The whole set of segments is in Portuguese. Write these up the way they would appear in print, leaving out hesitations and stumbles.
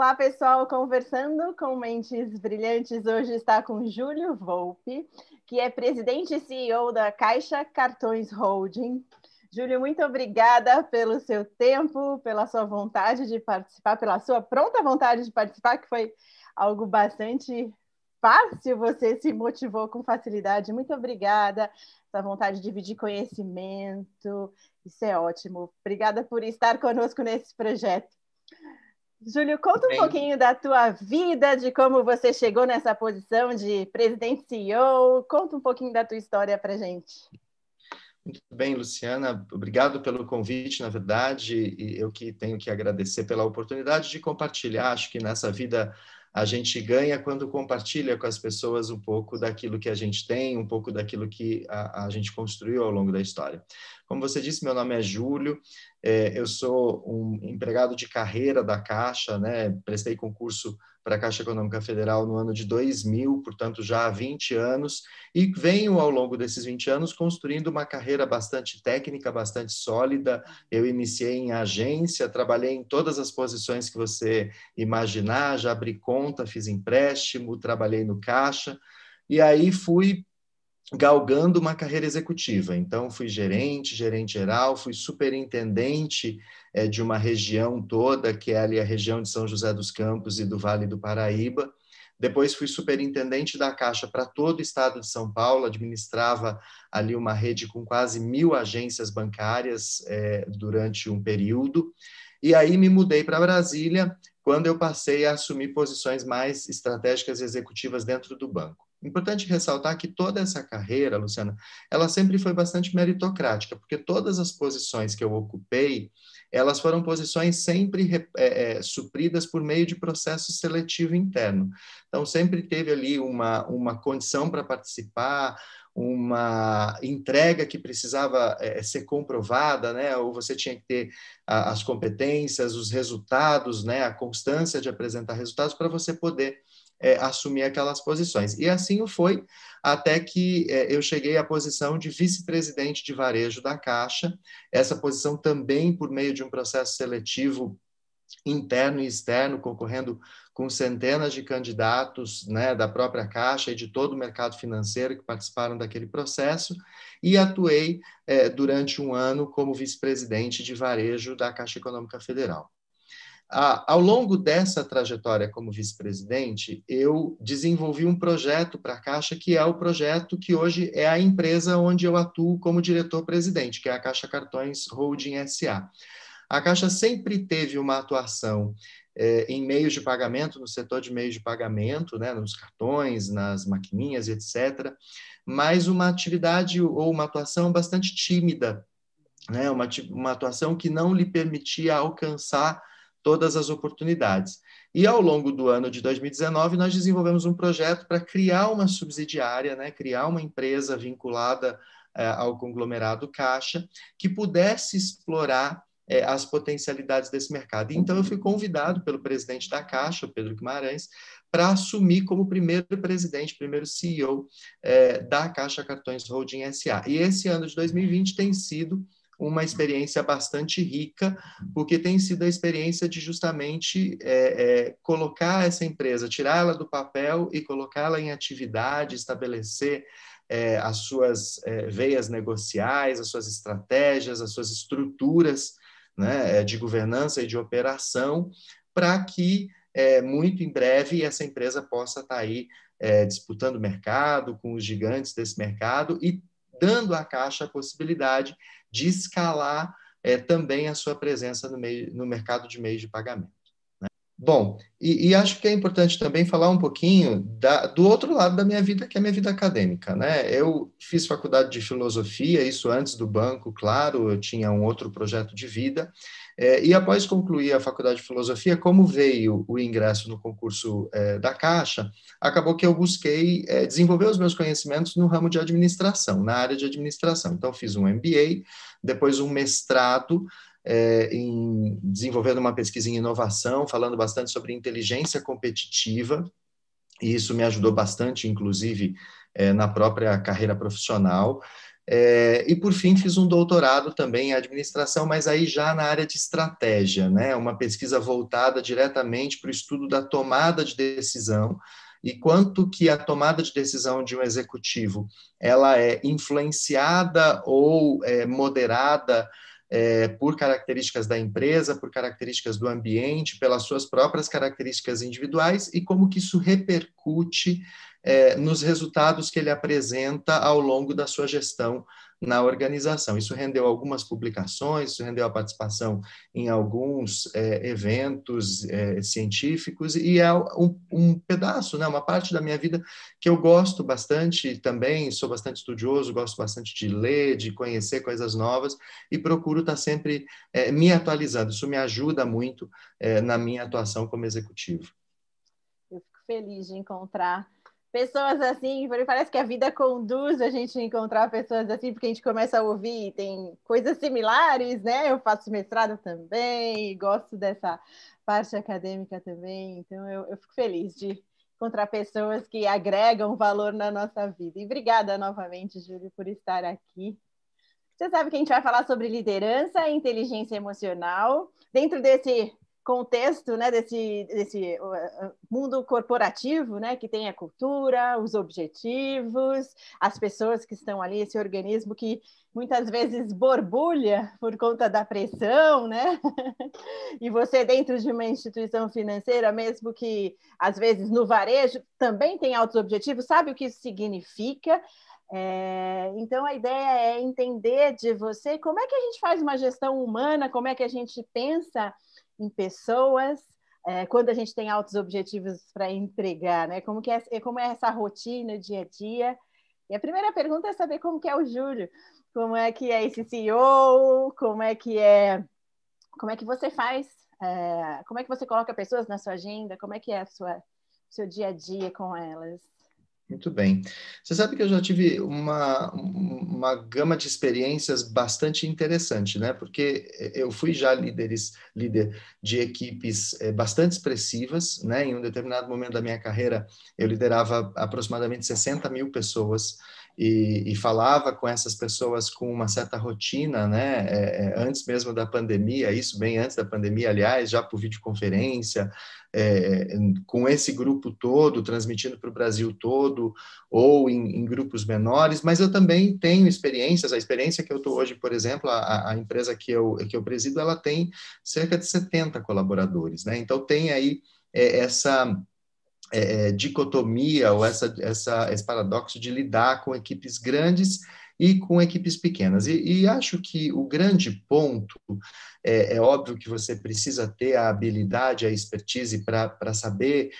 Olá, pessoal, conversando com Mentes Brilhantes. Hoje está com Júlio Volpi, que é presidente e CEO da Caixa Cartões Holding. Júlio, muito obrigada pelo seu tempo, pela sua vontade de participar, pela sua pronta vontade de participar, que foi algo bastante fácil, você se motivou com facilidade. Muito obrigada, essa vontade de dividir conhecimento, isso é ótimo. Obrigada por estar conosco nesse projeto. Júlio, conta um Bem, pouquinho da tua vida, de como você chegou nessa posição de presidente CEO. Conta um pouquinho da tua história para gente. muito bem, Luciana. Obrigado pelo convite, na verdade, e eu que tenho que agradecer pela oportunidade de compartilhar. Acho que nessa vida a gente ganha quando compartilha com as pessoas um pouco daquilo que a gente tem, um pouco daquilo que a gente construiu ao longo da história. Como você disse, meu nome é Júlio, eu sou um empregado de carreira da Caixa, né? Prestei concurso para a Caixa Econômica Federal no ano de 2000, portanto já há 20 anos, e venho ao longo desses 20 anos construindo uma carreira bastante técnica, bastante sólida. Eu iniciei em agência, trabalhei em todas as posições que você imaginar, já abri conta, fiz empréstimo, trabalhei no caixa, e aí fui galgando uma carreira executiva. Então, fui gerente, gerente geral, fui superintendente de uma região toda, que é ali a região de São José dos Campos e do Vale do Paraíba. Depois fui superintendente da Caixa para todo o estado de São Paulo, administrava ali uma rede com quase 1.000 agências bancárias durante um período. E aí me mudei para Brasília, quando eu passei a assumir posições mais estratégicas e executivas dentro do banco. Importante ressaltar que toda essa carreira, Luciana, ela sempre foi bastante meritocrática, porque todas as posições que eu ocupei, elas foram posições sempre supridas por meio de processo seletivo interno. Então, sempre teve ali uma condição para participar, uma entrega que precisava ser comprovada, né? Ou você tinha que ter as competências, os resultados, né? A constância de apresentar resultados para você poder assumir aquelas posições. E assim foi até que eu cheguei à posição de vice-presidente de varejo da Caixa, essa posição também por meio de um processo seletivo interno e externo, concorrendo com centenas de candidatos, né, da própria Caixa e de todo o mercado financeiro que participaram daquele processo, e atuei durante um ano como vice-presidente de varejo da Caixa Econômica Federal. Ao longo dessa trajetória como vice-presidente, eu desenvolvi um projeto para a Caixa, que é o projeto que hoje é a empresa onde eu atuo como diretor-presidente, que é a Caixa Cartões Holding SA. A Caixa sempre teve uma atuação em meios de pagamento, no setor de meios de pagamento, né, nos cartões, nas maquininhas, etc., mas uma atividade ou uma atuação bastante tímida, né, uma atuação que não lhe permitia alcançar todas as oportunidades. E ao longo do ano de 2019, nós desenvolvemos um projeto para criar uma subsidiária, né, criar uma empresa vinculada ao conglomerado Caixa, que pudesse explorar as potencialidades desse mercado. Então, eu fui convidado pelo presidente da Caixa, o Pedro Guimarães, para assumir como primeiro presidente, primeiro CEO da Caixa Cartões Holding SA. E esse ano de 2020 tem sido uma experiência bastante rica, porque tem sido a experiência de justamente colocar essa empresa, tirá-la do papel e colocá-la em atividade, estabelecer as suas veias negociais, as suas estratégias, as suas estruturas, né, de governança e de operação, para que muito em breve essa empresa possa estar aí disputando o mercado com os gigantes desse mercado e dando à Caixa a possibilidade de escalar também a sua presença no mercado de meios de pagamento. Né? Bom, e acho que é importante também falar um pouquinho do outro lado da minha vida, que é a minha vida acadêmica. Né? Eu fiz faculdade de filosofia, isso antes do banco, claro, eu tinha um outro projeto de vida, e após concluir a faculdade de filosofia, como veio o ingresso no concurso da Caixa, acabou que eu busquei desenvolver os meus conhecimentos no ramo de administração, na área de administração. Então, fiz um MBA, depois um mestrado em desenvolvendo uma pesquisa em inovação, falando bastante sobre inteligência competitiva, e isso me ajudou bastante, inclusive, na própria carreira profissional. E, por fim, fiz um doutorado também em administração, mas aí já na área de estratégia, né? Uma pesquisa voltada diretamente para o estudo da tomada de decisão e quanto que a tomada de decisão de um executivo ela é influenciada ou moderada por características da empresa, por características do ambiente, pelas suas próprias características individuais e como que isso repercute nos resultados que ele apresenta ao longo da sua gestão na organização. Isso rendeu algumas publicações, isso rendeu a participação em alguns eventos científicos, e é um pedaço, né, uma parte da minha vida que eu gosto bastante também, sou bastante estudioso, gosto bastante de ler, de conhecer coisas novas, e procuro estar sempre me atualizando. Isso me ajuda muito na minha atuação como executivo. Eu fico feliz de encontrar pessoas assim, parece que a vida conduz a gente a encontrar pessoas assim, porque a gente começa a ouvir e tem coisas similares, né? Eu faço mestrado também, gosto dessa parte acadêmica também, então eu fico feliz de encontrar pessoas que agregam valor na nossa vida. E obrigada novamente, Júlio, por estar aqui. Você sabe que a gente vai falar sobre liderança e inteligência emocional dentro desse contexto, né, desse mundo corporativo, né, que tem a cultura, os objetivos, as pessoas que estão ali, esse organismo que muitas vezes borbulha por conta da pressão, né? E você dentro de uma instituição financeira, mesmo que às vezes no varejo também tem altos objetivos, sabe o que isso significa? Então, a ideia é entender de você como é que a gente faz uma gestão humana, como é que a gente pensa em pessoas, quando a gente tem altos objetivos para entregar, né? Como é essa rotina, dia a dia. E a primeira pergunta é saber como que é o Júlio, como é que é esse CEO, como é que você faz, como é que você coloca pessoas na sua agenda, como é que é seu dia a dia com elas. Muito bem. Você sabe que eu já tive uma gama de experiências bastante interessante, né? Porque eu fui já líder de equipes bastante expressivas, né? Em um determinado momento da minha carreira, eu liderava aproximadamente 60 mil pessoas e falava com essas pessoas com uma certa rotina, né? Antes mesmo da pandemia, isso bem antes da pandemia, aliás, já por videoconferência, com esse grupo todo, transmitindo para o Brasil todo, ou em grupos menores, mas eu também tenho experiências, a experiência que eu estou hoje, por exemplo, a empresa que eu presido, ela tem cerca de 70 colaboradores, né? Então tem aí essa dicotomia ou esse paradoxo de lidar com equipes grandes e com equipes pequenas. E acho que o grande ponto, óbvio que você precisa ter a habilidade, a expertise para saber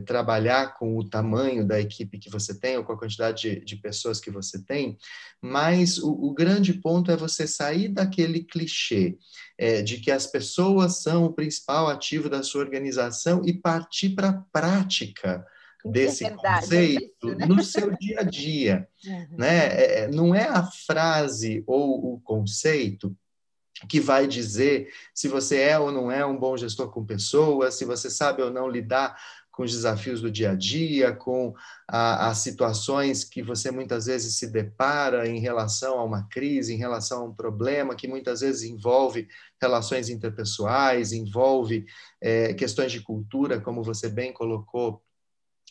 trabalhar com o tamanho da equipe que você tem ou com a quantidade de pessoas que você tem, mas o grande ponto é você sair daquele clichê de que as pessoas são o principal ativo da sua organização e partir para a prática desse conceito disso, né? no seu dia a dia. Uhum. Né? Não é a frase ou o conceito que vai dizer se você é ou não é um bom gestor com pessoas, se você sabe ou não lidar com os desafios do dia a dia, com as situações que você muitas vezes se depara em relação a uma crise, em relação a um problema que muitas vezes envolve relações interpessoais, envolve questões de cultura, como você bem colocou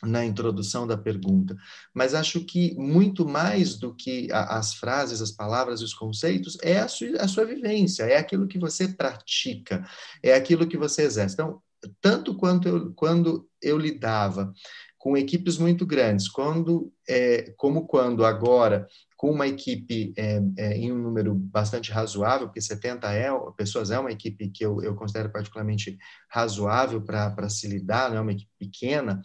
na introdução da pergunta, mas acho que muito mais do que as frases, as palavras, os conceitos, é a sua vivência, é aquilo que você pratica, é aquilo que você exerce. Então, tanto quando eu lidava com equipes muito grandes, como quando agora com uma equipe em um número bastante razoável, porque 70 pessoas é uma equipe que eu considero particularmente razoável para se lidar, não é uma equipe pequena.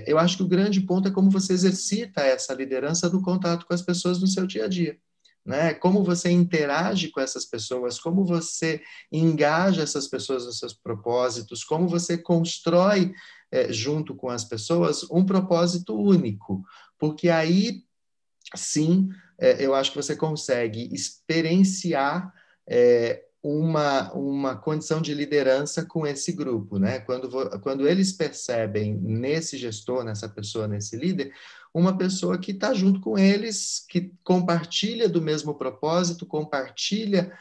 Eu acho que o grande ponto é como você exercita essa liderança do contato com as pessoas no seu dia a dia. Né? Como você interage com essas pessoas, como você engaja essas pessoas nos seus propósitos, como você constrói, junto com as pessoas, um propósito único. Porque aí, sim, eu acho que você consegue experienciar uma condição de liderança com esse grupo, né? Quando eles percebem nesse gestor, nessa pessoa, nesse líder, uma pessoa que está junto com eles, que compartilha do mesmo propósito, compartilha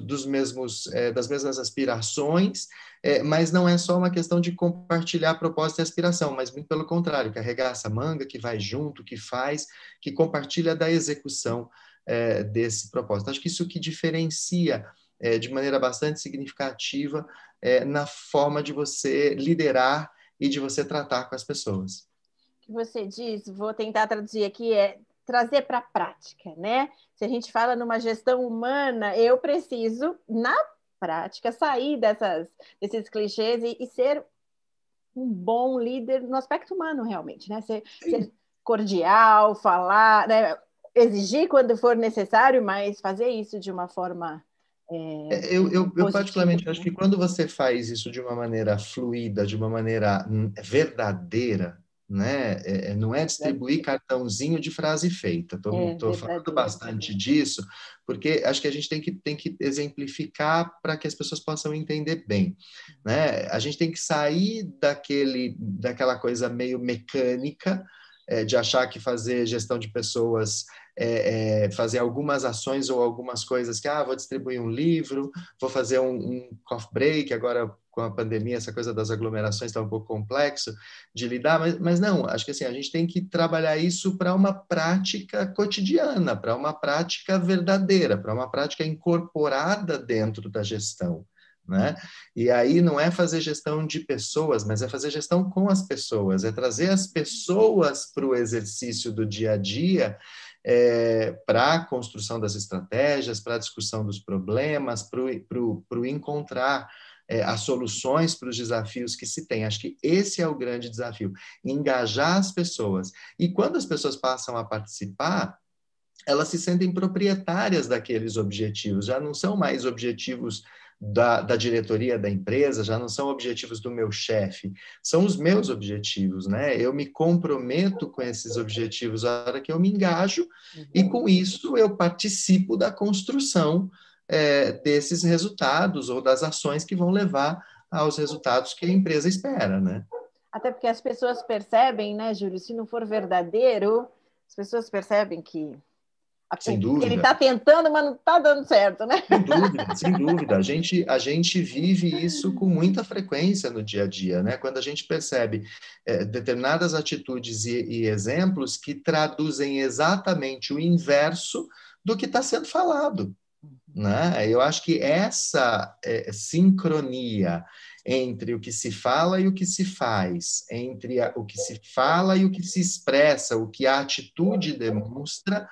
das mesmas aspirações, mas não é só uma questão de compartilhar propósito e aspiração, mas muito pelo contrário, que arregaça a manga, que vai junto, que faz, que compartilha da execução desse propósito. Acho que isso que diferencia de maneira bastante significativa na forma de você liderar e de você tratar com as pessoas. O que você diz, vou tentar traduzir aqui, trazer para a prática, né? Se a gente fala numa gestão humana, eu preciso, na prática, sair desses clichês e ser um bom líder no aspecto humano, realmente, né? Ser cordial, falar, né? Exigir quando for necessário, mas fazer isso de uma forma eu particularmente positiva, acho né? que quando você faz isso de uma maneira fluida, de uma maneira verdadeira, né? Não é distribuir cartãozinho de frase feita. Estou falando bastante disso, porque acho que a gente tem que exemplificar para que as pessoas possam entender bem, né? A gente tem que sair daquela coisa meio mecânica, de achar que fazer gestão de pessoas fazer algumas ações ou algumas coisas que, vou distribuir um livro, vou fazer um coffee break, agora com a pandemia essa coisa das aglomerações está um pouco complexo de lidar, mas não, acho que assim, a gente tem que trabalhar isso para uma prática cotidiana, para uma prática verdadeira, para uma prática incorporada dentro da gestão. Né? E aí não é fazer gestão de pessoas, mas é fazer gestão com as pessoas, é trazer as pessoas para o exercício do dia a dia, para a construção das estratégias, para a discussão dos problemas, para o encontrar as soluções para os desafios que se tem. Acho que esse é o grande desafio, engajar as pessoas. E quando as pessoas passam a participar, elas se sentem proprietárias daqueles objetivos, já não são mais objetivos da diretoria da empresa, já não são objetivos do meu chefe, são os meus objetivos, né? Eu me comprometo com esses objetivos a hora que eu me engajo, e com isso eu participo da construção desses resultados ou das ações que vão levar aos resultados que a empresa espera, né? Até porque as pessoas percebem, né, Júlio, se não for verdadeiro, as pessoas percebem que sem ele dúvida. está tentando, mas não está dando certo, né? Sem dúvida, sem dúvida. A gente vive isso com muita frequência no dia a dia, né? Quando a gente percebe determinadas atitudes e exemplos que traduzem exatamente o inverso do que está sendo falado, né? Eu acho que essa sincronia entre o que se fala e o que se faz, entre o que se fala e o que se expressa, o que a atitude demonstra,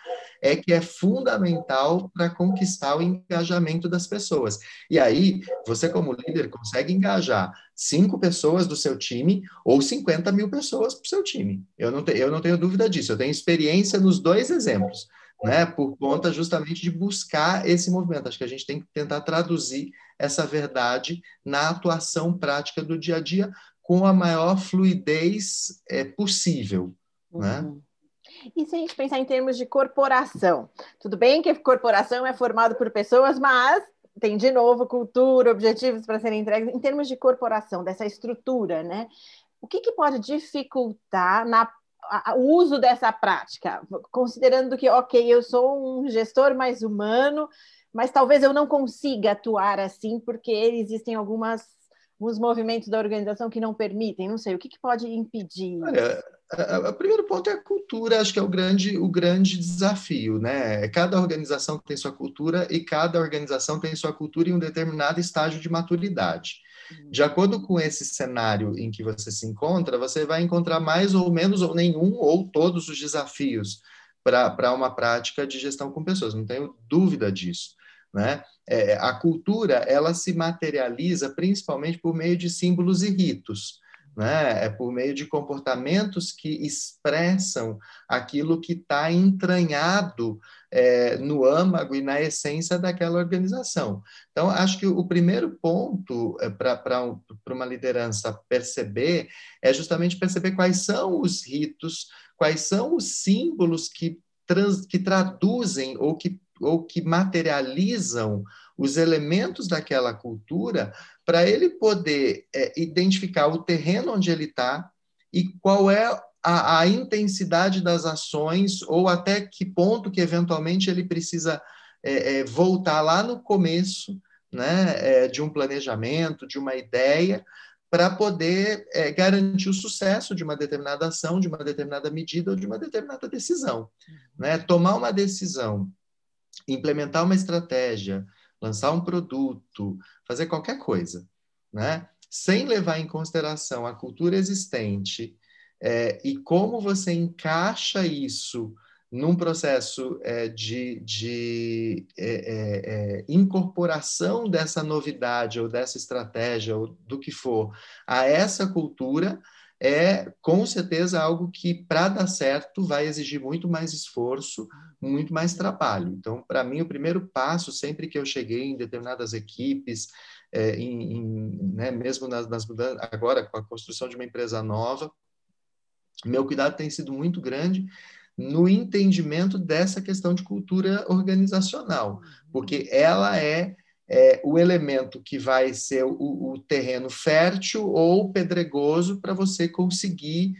que é fundamental para conquistar o engajamento das pessoas. E aí, você como líder consegue engajar 5 pessoas do seu time ou 50 mil pessoas para o seu time. Eu não tenho dúvida disso, eu tenho experiência nos 2 exemplos, né, por conta justamente de buscar esse movimento. Acho que a gente tem que tentar traduzir essa verdade na atuação prática do dia a dia com a maior fluidez possível, né? E se a gente pensar em termos de corporação? Tudo bem que a corporação é formada por pessoas, mas tem, de novo, cultura, objetivos para serem entregues. Em termos de corporação, dessa estrutura, né? O que pode dificultar o uso dessa prática? Considerando que, ok, eu sou um gestor mais humano, mas talvez eu não consiga atuar assim, porque existem alguns movimentos da organização que não permitem, não sei, o que pode impedir isso? Olha, o primeiro ponto é a cultura, acho que é o grande desafio, né? Cada organização tem sua cultura e cada organização tem sua cultura em um determinado estágio de maturidade. De acordo com esse cenário em que você se encontra, você vai encontrar mais ou menos, ou nenhum, ou todos os desafios para uma prática de gestão com pessoas, não tenho dúvida disso, né? A cultura, ela se materializa principalmente por meio de símbolos e ritos, né? É por meio de comportamentos que expressam aquilo que está entranhado no âmago e na essência daquela organização. Então, acho que o primeiro ponto para uma liderança perceber é justamente perceber quais são os ritos, quais são os símbolos que traduzem ou que materializam os elementos daquela cultura, para ele poder identificar o terreno onde ele está e qual é a intensidade das ações ou até que ponto que, eventualmente, ele precisa voltar lá no começo, né, de um planejamento, de uma ideia, para poder garantir o sucesso de uma determinada ação, de uma determinada medida ou de uma determinada decisão. Né? Tomar uma decisão, implementar uma estratégia, lançar um produto, fazer qualquer coisa, né? Sem levar em consideração a cultura existente e como você encaixa isso num processo de incorporação dessa novidade ou dessa estratégia ou do que for a essa cultura, com certeza algo que, para dar certo, vai exigir muito mais esforço, muito mais trabalho. Então, para mim, o primeiro passo, sempre que eu cheguei em determinadas equipes, né, mesmo nas mudanças, agora com a construção de uma empresa nova, meu cuidado tem sido muito grande no entendimento dessa questão de cultura organizacional, porque ela é o elemento que vai ser o terreno fértil ou pedregoso para você conseguir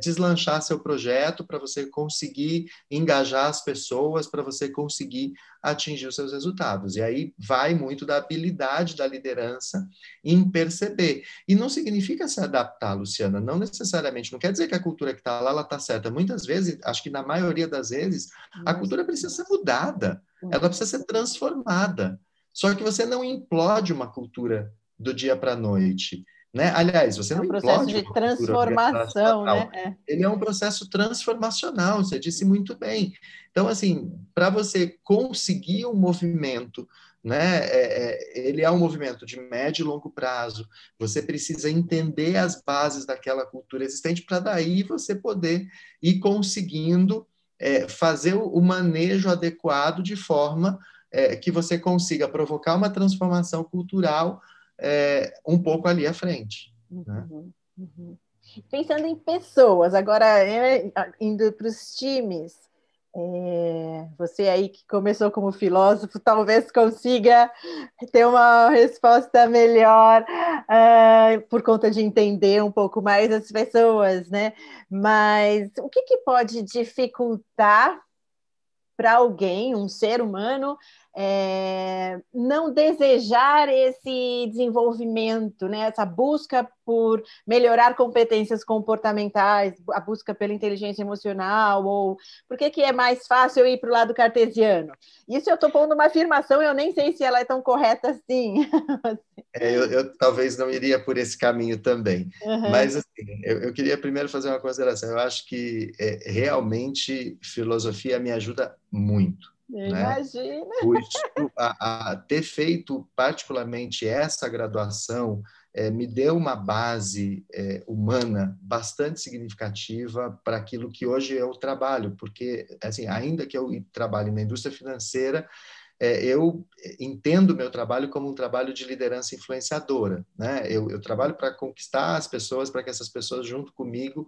deslanchar seu projeto, para você conseguir engajar as pessoas, para você conseguir atingir os seus resultados. E aí vai muito da habilidade da liderança em perceber. E não significa se adaptar, Luciana, não necessariamente. Não quer dizer que a cultura que está lá, ela está certa. Muitas vezes, acho que na maioria das vezes, a cultura precisa ser mudada, ela precisa ser transformada. Só que você não implode uma cultura do dia para a noite. Né? Aliás, você não processo implode de uma cultura transformação, organizacional. né? Ele é um processo transformacional, você disse muito bem. Então, assim, para você conseguir um movimento, né, ele é um movimento de médio e longo prazo, você precisa entender as bases daquela cultura existente para daí você poder ir conseguindo fazer o manejo adequado de forma que você consiga provocar uma transformação cultural um pouco ali à frente. Né? Pensando em pessoas, agora indo para os times, você aí que começou como filósofo, talvez consiga ter uma resposta melhor por conta de entender um pouco mais as pessoas, né? Mas o que pode dificultar para alguém, um ser humano, não desejar esse desenvolvimento, né? Essa busca por melhorar competências comportamentais, a busca pela inteligência emocional, ou por que é mais fácil eu ir para o lado cartesiano? Isso eu estou pondo uma afirmação, eu nem sei se ela é tão correta assim. Eu talvez não iria por esse caminho também, mas assim, eu queria primeiro fazer uma consideração. Eu acho que realmente filosofia me ajuda muito. Né? Imagina. A ter feito particularmente essa graduação me deu uma base humana bastante significativa para aquilo que hoje eu trabalho, porque assim, ainda que eu trabalhe na indústria financeira, eu entendo o meu trabalho como um trabalho de liderança influenciadora. Né? Eu trabalho para conquistar as pessoas, para que essas pessoas, junto comigo,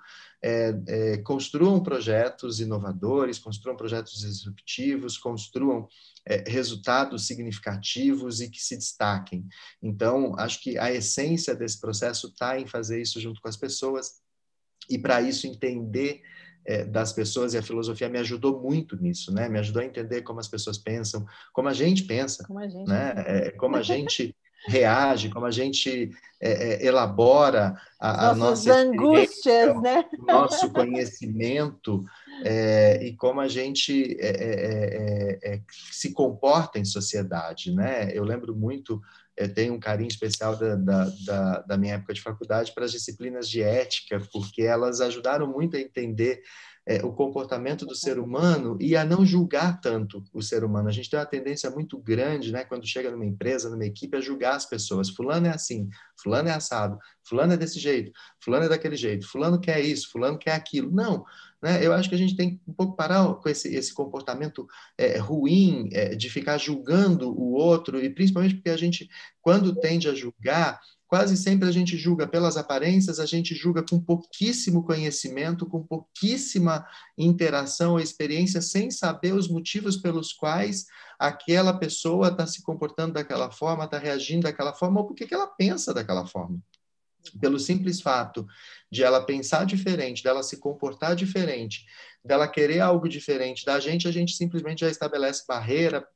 construam projetos inovadores, construam projetos disruptivos, construam resultados significativos e que se destaquem. Então, acho que a essência desse processo está em fazer isso junto com as pessoas e, para isso, entender das pessoas, e a filosofia me ajudou muito nisso, né? Me ajudou a entender como as pessoas pensam, como a gente pensa, né? Como a gente reage, como a gente elabora a nossa angústias, né? o nosso conhecimento e como a gente se comporta em sociedade, né? Eu lembro muito, tenho um carinho especial da minha época de faculdade para as disciplinas de ética, porque elas ajudaram muito a entender o comportamento do ser humano e a não julgar tanto o ser humano. A gente tem uma tendência muito grande, né, quando chega numa empresa, numa equipe, a julgar as pessoas. Fulano é assim, fulano é assado, fulano é desse jeito, fulano é daquele jeito, fulano quer isso, fulano quer aquilo. Não, né? Eu acho que a gente tem que um pouco parar com esse comportamento ruim de ficar julgando o outro, e principalmente porque a gente, quando tende a julgar, quase sempre a gente julga pelas aparências, a gente julga com pouquíssimo conhecimento, com pouquíssima interação ou experiência, sem saber os motivos pelos quais aquela pessoa está se comportando daquela forma, está reagindo daquela forma, ou por que ela pensa daquela forma. pelo simples fato de ela pensar diferente, dela se comportar diferente, dela querer algo diferente da gente, a gente simplesmente já estabelece barreira,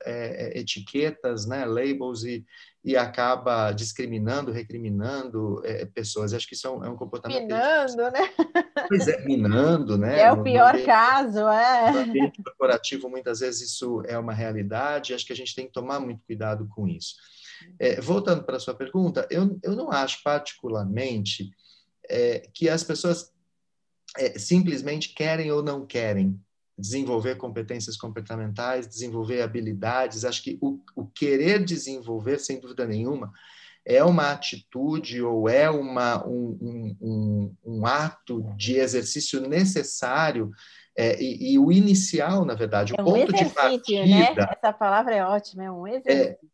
etiquetas, né, labels e acaba discriminando, recriminando pessoas. Acho que isso é um comportamento que a gente... Minando, né? Pois é, minando, Que né? é o pior caso, No é. ambiente corporativo, muitas vezes isso é uma realidade. Acho que a gente tem que tomar muito cuidado com isso. Voltando para a sua pergunta, eu não acho particularmente que as pessoas simplesmente querem ou não querem desenvolver competências comportamentais, desenvolver habilidades. Acho que o querer desenvolver, sem dúvida nenhuma, é uma atitude ou é um ato de exercício necessário e o inicial, na verdade, o É um ponto de exercício, né? partida. Essa palavra é ótima, é um exercício.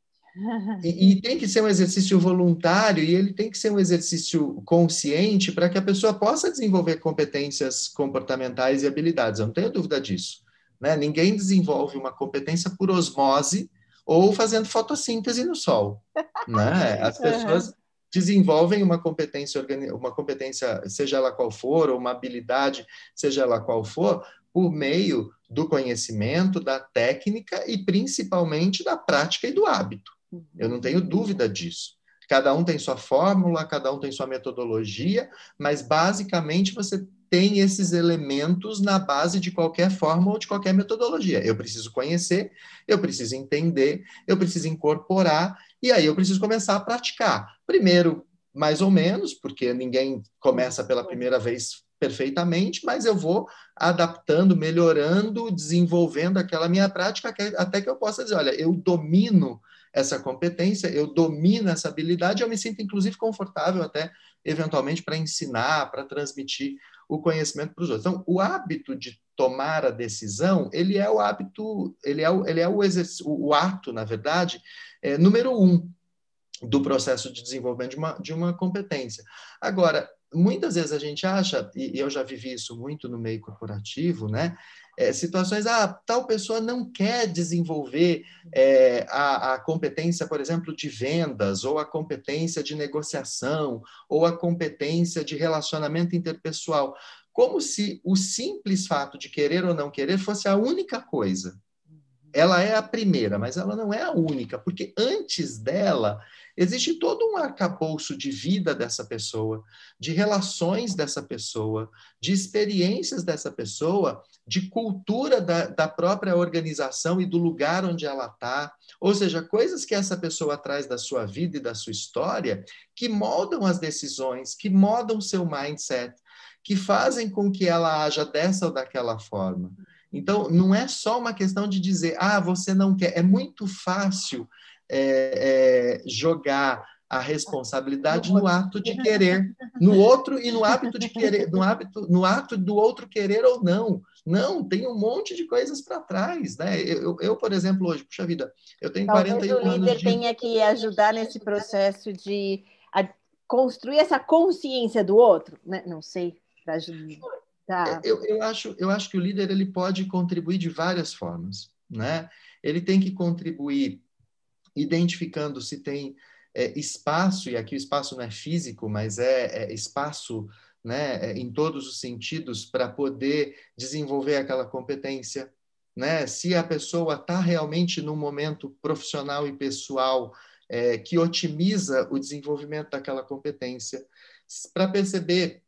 E tem que ser um exercício voluntário e ele tem que ser um exercício consciente para que a pessoa possa desenvolver competências comportamentais e habilidades. Eu não tenho dúvida disso. Né? Ninguém desenvolve uma competência por osmose ou fazendo fotossíntese no sol. Né? As pessoas desenvolvem uma competência, seja ela qual for, ou uma habilidade, seja ela qual for, por meio do conhecimento, da técnica e principalmente da prática e do hábito. Eu não tenho dúvida disso. Cada um tem sua fórmula, cada um tem sua metodologia, mas basicamente você tem esses elementos na base de qualquer forma ou de qualquer metodologia. Eu preciso conhecer, eu preciso entender, eu preciso incorporar, e aí eu preciso começar a praticar. Primeiro, mais ou menos, porque ninguém começa pela primeira vez perfeitamente, mas eu vou adaptando, melhorando, desenvolvendo aquela minha prática até que eu possa dizer, olha, eu domino essa competência, eu domino essa habilidade, eu me sinto, inclusive, confortável até, eventualmente, para ensinar, para transmitir o conhecimento para os outros. Então, o hábito de tomar a decisão, ele é o hábito, ele é o ato, na verdade, número 1 do processo de desenvolvimento de uma competência. Agora, muitas vezes a gente acha, e eu já vivi isso muito no meio corporativo, né? Situações, tal pessoa não quer desenvolver a competência, por exemplo, de vendas, ou a competência de negociação, ou a competência de relacionamento interpessoal, como se o simples fato de querer ou não querer fosse a única coisa. Ela é a primeira, mas ela não é a única, porque antes dela existe todo um arcabouço de vida dessa pessoa, de relações dessa pessoa, de experiências dessa pessoa, de cultura da própria organização e do lugar onde ela está, ou seja, coisas que essa pessoa traz da sua vida e da sua história, que moldam as decisões, que moldam seu mindset, que fazem com que ela haja dessa ou daquela forma. Então, não é só uma questão de dizer, você não quer. É muito fácil jogar a responsabilidade no ato de querer, no outro e no hábito de querer, no ato do outro querer ou não. Não, tem um monte de coisas para trás, né? Eu, por exemplo, hoje, puxa vida, eu tenho Talvez 41 o anos líder tenha que ajudar nesse processo de construir essa consciência do outro, né? Não sei, para ajudar. Tá. Eu acho que o líder ele pode contribuir de várias formas, né? Ele tem que contribuir identificando se tem espaço, e aqui o espaço não é físico, mas é espaço, né, em todos os sentidos para poder desenvolver aquela competência, né? Se a pessoa está realmente num momento profissional e pessoal que otimiza o desenvolvimento daquela competência, para perceber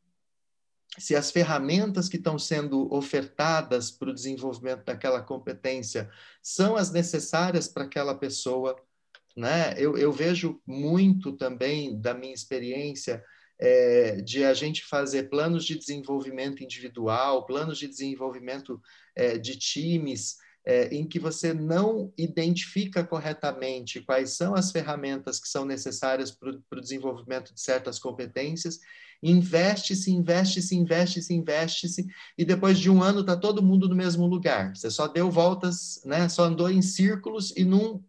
se as ferramentas que estão sendo ofertadas para o desenvolvimento daquela competência são as necessárias para aquela pessoa, né? Eu vejo muito também da minha experiência de a gente fazer planos de desenvolvimento individual, planos de desenvolvimento de times, em que você não identifica corretamente quais são as ferramentas que são necessárias para o desenvolvimento de certas competências, investe-se, investe-se, investe-se, investe-se, e depois de um ano está todo mundo no mesmo lugar. Você só deu voltas, né? Só andou em círculos e não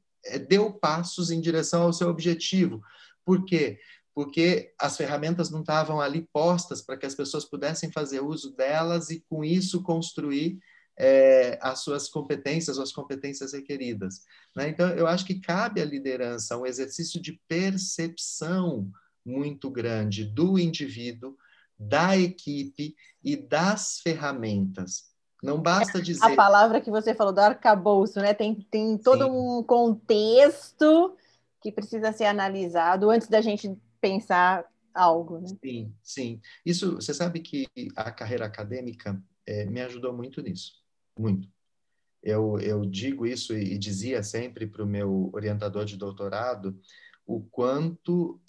deu passos em direção ao seu objetivo. Por quê? Porque as ferramentas não estavam ali postas para que as pessoas pudessem fazer uso delas e, com isso, construir as suas competências, ou as competências requeridas. Né? Então, eu acho que cabe à liderança um exercício de percepção muito grande do indivíduo, da equipe e das ferramentas. Não basta A dizer... palavra que você falou do arcabouço, né? Tem todo Sim, um contexto que precisa ser analisado antes da gente pensar algo, né? sim, sim. Isso, você sabe que a carreira acadêmica me ajudou muito nisso, muito. Eu digo isso e dizia sempre para o meu orientador de doutorado o quanto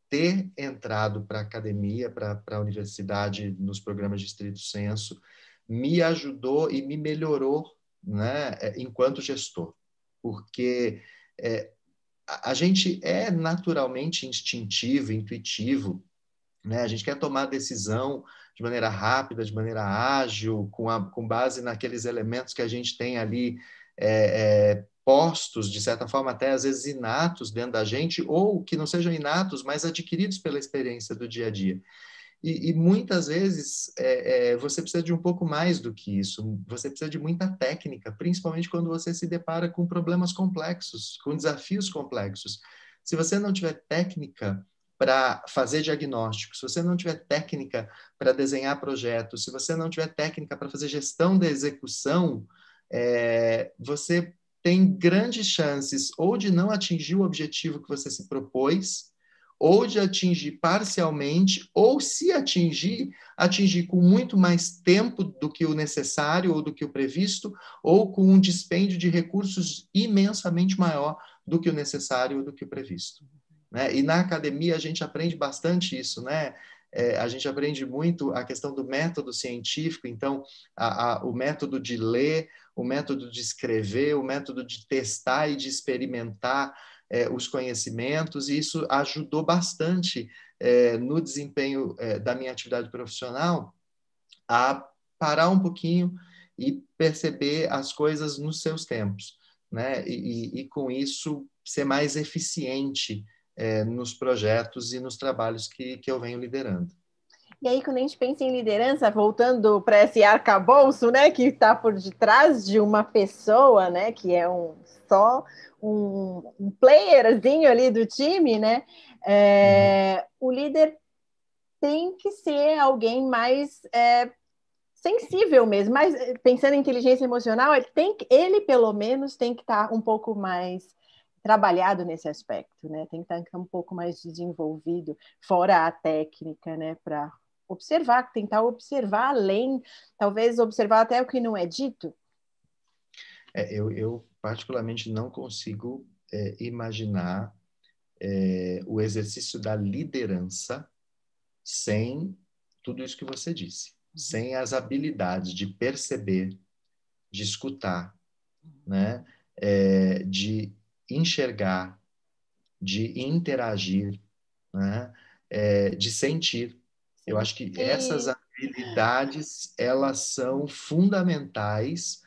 ter entrado para a academia, para a universidade, nos programas de estrito senso, me ajudou e me melhorou, né, enquanto gestor. Porque a gente é naturalmente instintivo, intuitivo, né? A gente quer tomar decisão de maneira rápida, de maneira ágil, com base naqueles elementos que a gente tem ali postos, de certa forma, até às vezes inatos dentro da gente, ou que não sejam inatos, mas adquiridos pela experiência do dia a dia. E muitas vezes você precisa de um pouco mais do que isso. Você precisa de muita técnica, principalmente quando você se depara com problemas complexos, com desafios complexos. Se você não tiver técnica para fazer diagnóstico, se você não tiver técnica para desenhar projetos, se você não tiver técnica para fazer gestão da execução, você tem grandes chances ou de não atingir o objetivo que você se propôs, ou de atingir parcialmente, ou se atingir, atingir com muito mais tempo do que o necessário ou do que o previsto, ou com um dispêndio de recursos imensamente maior do que o necessário ou do que o previsto. Né? E na academia a gente aprende bastante isso, né? A gente aprende muito a questão do método científico, então o método de ler, o método de escrever, o método de testar e de experimentar os conhecimentos, e isso ajudou bastante no desempenho da minha atividade profissional a parar um pouquinho e perceber as coisas nos seus tempos, né? E com isso ser mais eficiente nos projetos e nos trabalhos que eu venho liderando. E aí, quando a gente pensa em liderança, voltando para esse arcabouço, né, que está por detrás de uma pessoa, né, que é só um playerzinho ali do time, né, o líder tem que ser alguém mais sensível mesmo, mas pensando em inteligência emocional, ele pelo menos tem que estar um pouco mais trabalhado nesse aspecto, né? Tem que estar um pouco mais desenvolvido, fora a técnica, né? Para observar, tentar observar além, talvez observar até o que não é dito. Eu particularmente não consigo imaginar o exercício da liderança sem tudo isso que você disse, sem as habilidades de perceber, de escutar, né? De enxergar, de interagir, né? De sentir. Eu Sim. acho que essas habilidades elas são fundamentais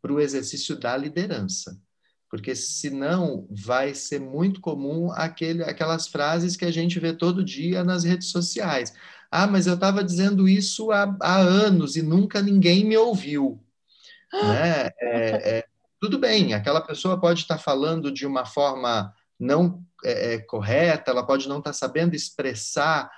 para o exercício da liderança. Porque senão vai ser muito comum aquelas frases que a gente vê todo dia nas redes sociais. Ah, mas eu estava dizendo isso há anos e nunca ninguém me ouviu, né? Tudo bem, aquela pessoa pode estar falando de uma forma não correta, ela pode não estar sabendo expressar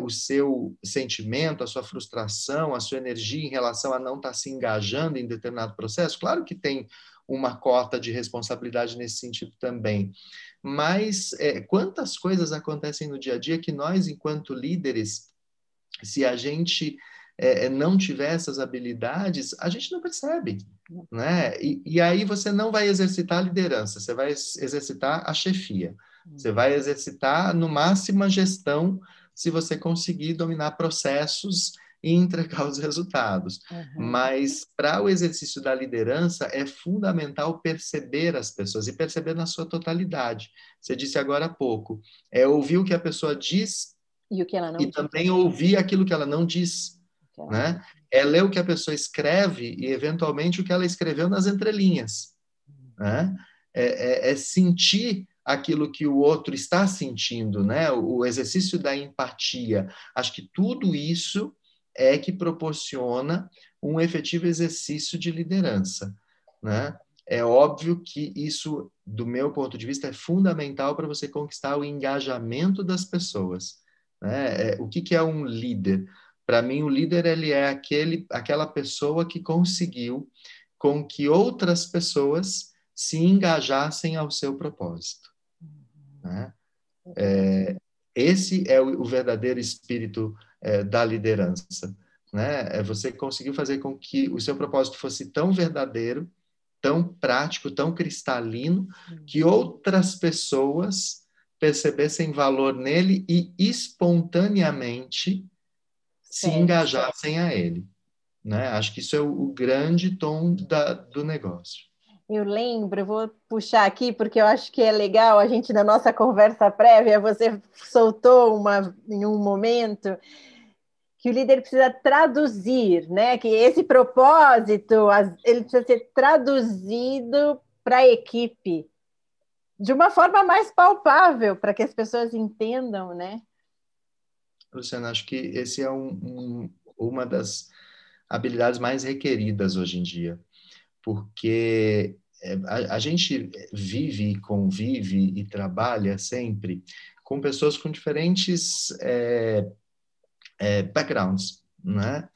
o seu sentimento, a sua frustração, a sua energia em relação a não estar se engajando em determinado processo. Claro que tem uma cota de responsabilidade nesse sentido também. Mas quantas coisas acontecem no dia a dia que nós, enquanto líderes, se a gente não tiver essas habilidades, a gente não percebe, né? E aí você não vai exercitar a liderança, você vai exercitar a chefia, você vai exercitar, no máximo, a gestão, se você conseguir dominar processos e entregar os resultados. Mas para o exercício da liderança é fundamental perceber as pessoas e perceber na sua totalidade. Você disse agora há pouco, ouvir o que a pessoa diz E o que ela não e diz. também ouvir aquilo que ela não diz, né? É ler o que a pessoa escreve e, eventualmente, o que ela escreveu nas entrelinhas, né? É sentir aquilo que o outro está sentindo, né? O exercício da empatia. Acho que tudo isso é que proporciona um efetivo exercício de liderança, né? é óbvio que isso, do meu ponto de vista, é fundamental para você conquistar o engajamento das pessoas, né? O que é um líder? Para mim, o líder ele é aquela pessoa que conseguiu com que outras pessoas se engajassem ao seu propósito, né? Esse é o verdadeiro espírito da liderança, né? Você conseguiu fazer com que o seu propósito fosse tão verdadeiro, tão prático, tão cristalino, que outras pessoas percebessem valor nele e espontaneamente se engajassem a ele, né? Acho que isso é o grande tom do negócio. Eu lembro, vou puxar aqui porque eu acho que é legal, a gente na nossa conversa prévia, você soltou em um momento que o líder precisa traduzir, né? Que esse propósito, ele precisa ser traduzido para a equipe de uma forma mais palpável, para que as pessoas entendam, né? Luciana, acho que esse é uma das habilidades mais requeridas hoje em dia, porque a gente vive, convive e trabalha sempre com pessoas com diferentes backgrounds, né?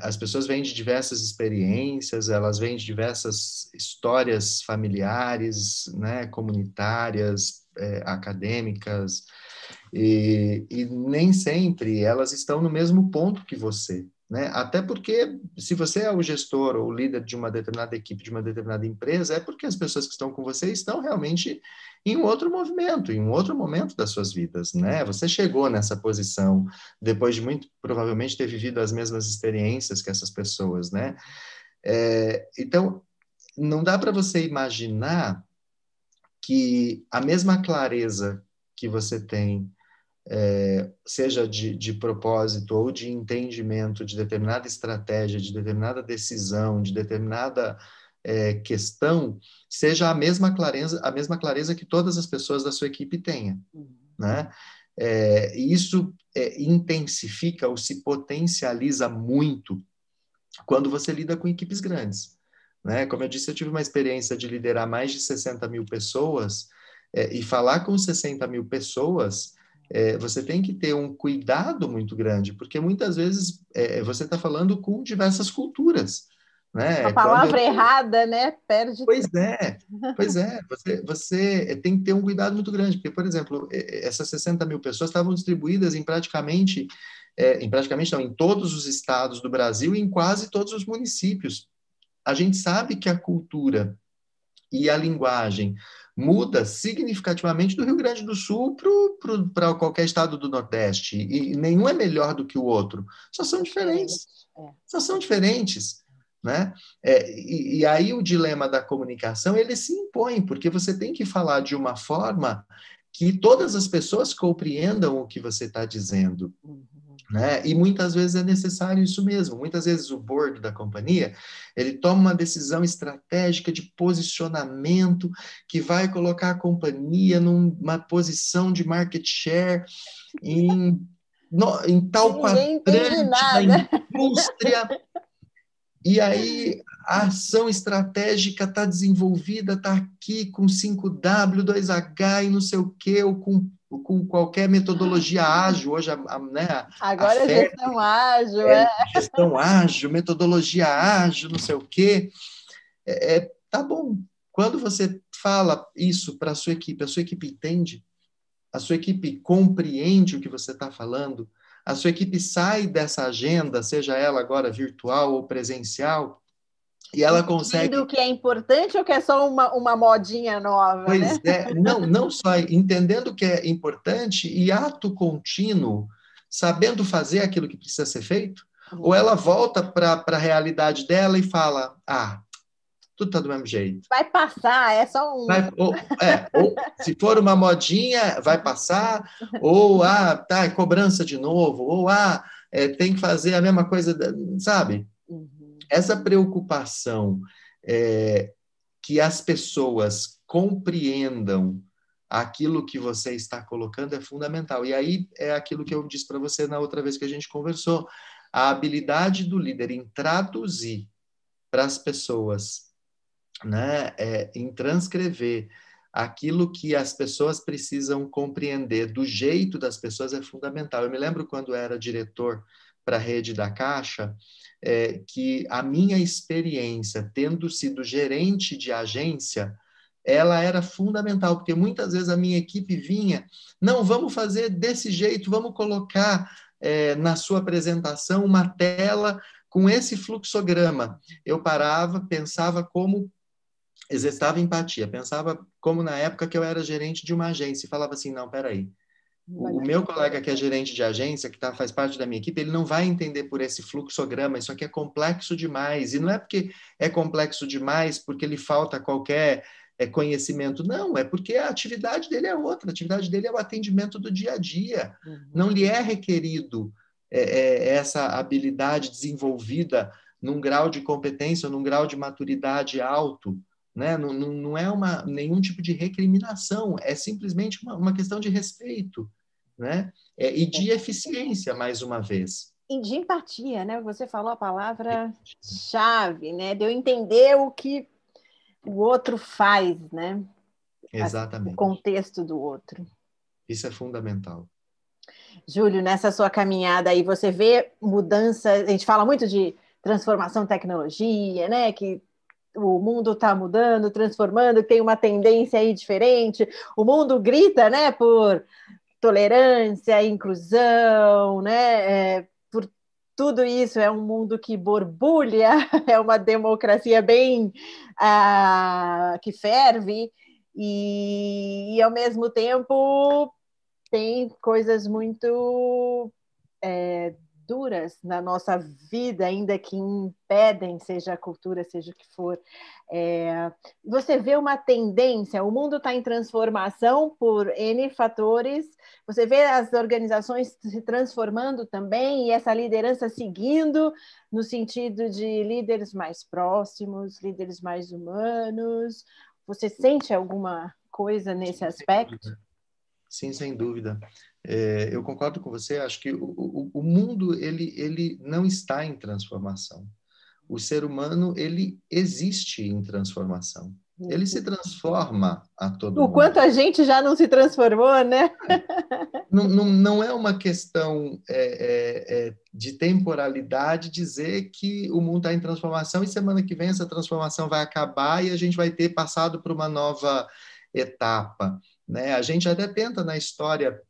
As pessoas vêm de diversas experiências, elas vêm de diversas histórias familiares, né, comunitárias, acadêmicas, e nem sempre elas estão no mesmo ponto que você, né? Até porque, se você é o gestor ou o líder de uma determinada equipe, de uma determinada empresa, é porque as pessoas que estão com você estão realmente em um outro movimento, em um outro momento das suas vidas, né? Você chegou nessa posição depois de muito provavelmente ter vivido as mesmas experiências que essas pessoas, né? Então, não dá para você imaginar que a mesma clareza que você tem, seja de propósito ou de entendimento de determinada estratégia, de determinada decisão, de determinada questão, seja a mesma clareza que todas as pessoas da sua equipe tenham, né? E isso intensifica ou se potencializa muito quando você lida com equipes grandes, né? Como eu disse, eu tive uma experiência de liderar mais de 60 mil pessoas, e falar com 60 mil pessoas, você tem que ter um cuidado muito grande, porque muitas vezes você está falando com diversas culturas, né? A palavra errada, né? Perde. Pois é. Você tem que ter um cuidado muito grande, porque, por exemplo, essas 60 mil pessoas estavam distribuídas em praticamente não, em todos os estados do Brasil e em quase todos os municípios. A gente sabe que a cultura e a linguagem muda significativamente do Rio Grande do Sul para qualquer estado do Nordeste, e nenhum é melhor do que o outro, só são diferentes. Só são diferentes, né? E aí o dilema da comunicação, ele se impõe, porque você tem que falar de uma forma que todas as pessoas compreendam o que você está dizendo, né? E muitas vezes é necessário isso mesmo. Muitas vezes o board da companhia, ele toma uma decisão estratégica de posicionamento que vai colocar a companhia numa posição de market share em tal quadrante da indústria. E aí a ação estratégica está desenvolvida, está aqui com 5W, 2H e não sei o quê, ou com qualquer metodologia ágil. Hoje, né, agora é gestão ágil. Gestão ágil, metodologia ágil, não sei o quê. Tá bom. Quando você fala isso para a sua equipe entende, a sua equipe compreende o que você está falando, a sua equipe sai dessa agenda, seja ela agora virtual ou presencial, e ela consegue... Entendendo o que é importante ou que é só uma modinha nova, pois né? Não só entendendo o que é importante e ato contínuo, sabendo fazer aquilo que precisa ser feito, ou ela volta para a realidade dela e fala, tudo está do mesmo jeito. Vai passar, é só um... ou se for uma modinha, vai passar, ou, tá, é cobrança de novo, ou, tem que fazer a mesma coisa, sabe? Essa preocupação que as pessoas compreendam aquilo que você está colocando é fundamental. E aí é aquilo que eu disse para você na outra vez que a gente conversou, a habilidade do líder em traduzir para as pessoas né, em transcrever aquilo que as pessoas precisam compreender do jeito das pessoas é fundamental. Eu me lembro quando era diretor para a rede da Caixa, que a minha experiência, tendo sido gerente de agência, ela era fundamental, porque muitas vezes a minha equipe vinha, não, vamos fazer desse jeito, vamos colocar na sua apresentação uma tela com esse fluxograma. Eu parava, pensava como exercitava empatia, pensava como na época que eu era gerente de uma agência e falava assim, não, peraí, o meu colega que é gerente de agência, que faz parte da minha equipe, ele não vai entender por esse fluxograma, isso aqui é complexo demais, e não é porque é complexo demais, porque lhe falta qualquer conhecimento, não, é porque a atividade dele é outra, a atividade dele é o atendimento do dia a dia, não lhe é requerido essa habilidade desenvolvida num grau de competência ou num grau de maturidade alto, né? Não é nenhum tipo de recriminação, é simplesmente uma questão de respeito, né? E de eficiência, mais uma vez. E de empatia, né? Você falou a palavra-chave, né? De eu entender o que o outro faz, né? Exatamente. O contexto do outro. Isso é fundamental. Júlio, nessa sua caminhada aí, você vê mudança, a gente fala muito de transformação tecnologia, né? Que o mundo está mudando, transformando, tem uma tendência aí diferente. O mundo grita, né, por tolerância, inclusão, né? Por tudo isso, é um mundo que borbulha, é uma democracia bem que ferve, e ao mesmo tempo tem coisas muito duras na nossa vida, ainda que impedem, seja a cultura, seja o que for. Você vê uma tendência, o mundo está em transformação por N fatores, você vê as organizações se transformando também e essa liderança seguindo no sentido de líderes mais próximos, líderes mais humanos. Você sente alguma coisa nesse aspecto? Sim, sem dúvida. Eu concordo com você, acho que o mundo ele não está em transformação. O ser humano ele existe em transformação. Ele se transforma a todo momento. O quanto a gente já não se transformou, né? Não é uma questão de temporalidade dizer que o mundo está em transformação e semana que vem essa transformação vai acabar e a gente vai ter passado por uma nova etapa, né? A gente até tenta na história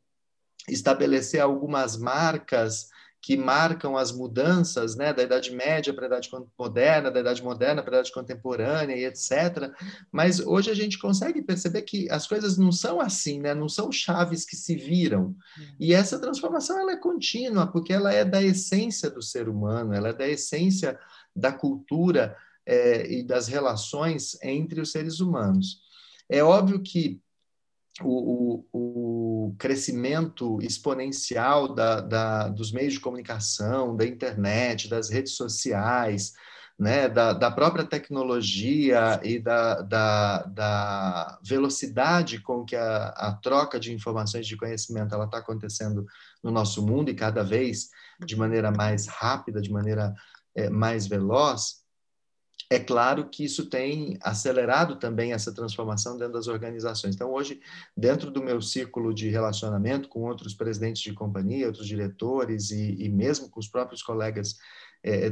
estabelecer algumas marcas que marcam as mudanças, né, da Idade Média para a Idade Moderna, da Idade Moderna para a Idade Contemporânea e etc. Mas hoje a gente consegue perceber que as coisas não são assim, né? Não são chaves que se viram. E essa transformação ela é contínua, porque ela é da essência do ser humano, ela é da essência da cultura e das relações entre os seres humanos. É óbvio que o crescimento exponencial dos meios de comunicação, da internet, das redes sociais, né, da própria tecnologia e da velocidade com que a troca de informações de conhecimento ela está acontecendo no nosso mundo e cada vez de maneira mais rápida, de maneira mais veloz. É claro que isso tem acelerado também essa transformação dentro das organizações. Então, hoje, dentro do meu círculo de relacionamento com outros presidentes de companhia, outros diretores e mesmo com os próprios colegas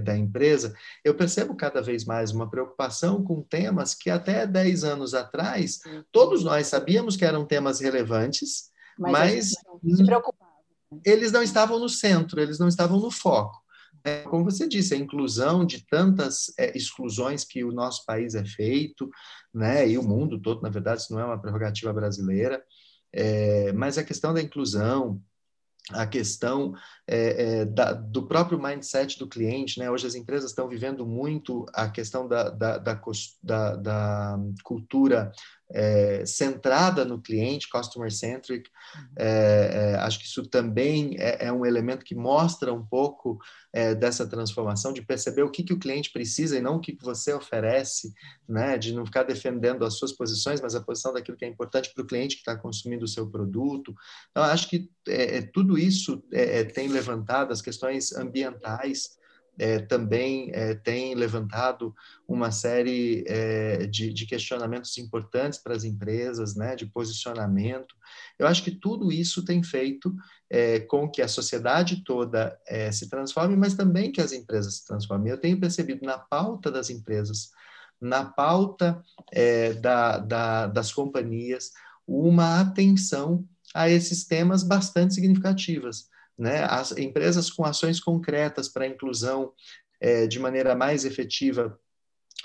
da empresa, eu percebo cada vez mais uma preocupação com temas que até 10 anos atrás, todos nós sabíamos que eram temas relevantes, mas se preocupava. Eles não estavam no centro, eles não estavam no foco. Como você disse, a inclusão de tantas exclusões que o nosso país é feito, né, e o mundo todo, na verdade, isso não é uma prerrogativa brasileira, mas a questão da inclusão, a questão do próprio mindset do cliente, né? Hoje as empresas estão vivendo muito a questão da cultura centrada no cliente, customer-centric. Acho que isso também é um elemento que mostra um pouco dessa transformação, de perceber o que o cliente precisa e não o que você oferece, né? De não ficar defendendo as suas posições, mas a posição daquilo que é importante para o cliente que está consumindo o seu produto. Então, acho que tudo isso tem levantado as questões ambientais, também tem levantado uma série de questionamentos importantes para as empresas, né, de posicionamento. Eu acho que tudo isso tem feito com que a sociedade toda se transforme, mas também que as empresas se transformem. Eu tenho percebido na pauta das empresas, na pauta das companhias, uma atenção a esses temas bastante significativas, né? As empresas com ações concretas para a inclusão de maneira mais efetiva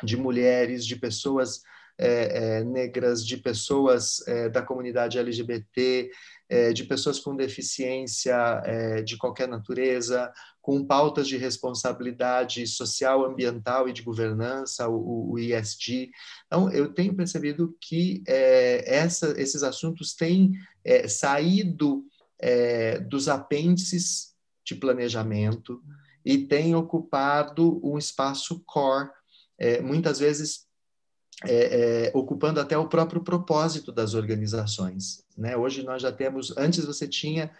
de mulheres, de pessoas negras, de pessoas da comunidade LGBT, de pessoas com deficiência de qualquer natureza, com pautas de responsabilidade social, ambiental e de governança, o ESG. Então, eu tenho percebido que esses assuntos têm saído dos apêndices de planejamento e têm ocupado um espaço core, muitas vezes ocupando até o próprio propósito das organizações, né? Hoje nós já temos, antes você tinha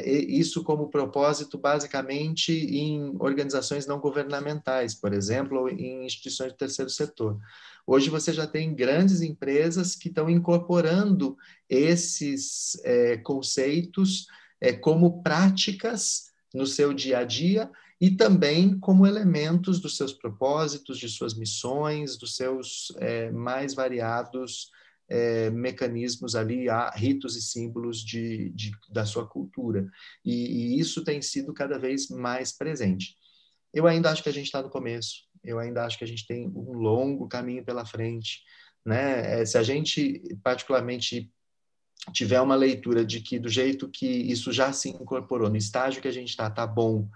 isso como propósito basicamente em organizações não governamentais, por exemplo, ou em instituições do terceiro setor. Hoje você já tem grandes empresas que estão incorporando esses conceitos como práticas no seu dia a dia e também como elementos dos seus propósitos, de suas missões, dos seus mais variados mecanismos ali, ritos e símbolos da sua cultura. E isso tem sido cada vez mais presente. Eu ainda acho que a gente está no começo, eu ainda acho que a gente tem um longo caminho pela frente, né? Se a gente, particularmente, tiver uma leitura de que do jeito que isso já se incorporou, no estágio que a gente está, tá bom,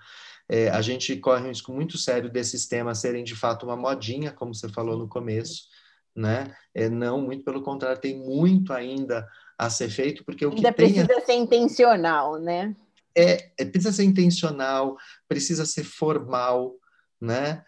a gente corre um risco muito sério desses temas serem de fato uma modinha, como você falou no começo, né? Não, muito pelo contrário, tem muito ainda a ser feito, porque o que ainda precisa ser intencional, né? Precisa ser intencional, precisa ser formal, né?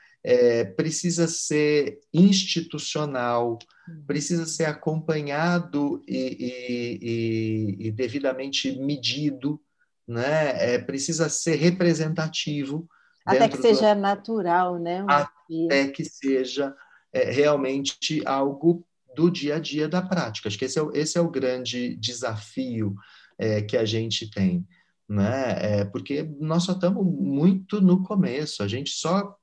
Precisa ser institucional, precisa ser acompanhado e devidamente medido, né? Precisa ser representativo. Até que seja natural, né? Até que seja realmente algo do dia a dia da prática. Acho que esse é o grande desafio que a gente tem, né? Porque nós só estamos muito no começo, a gente só,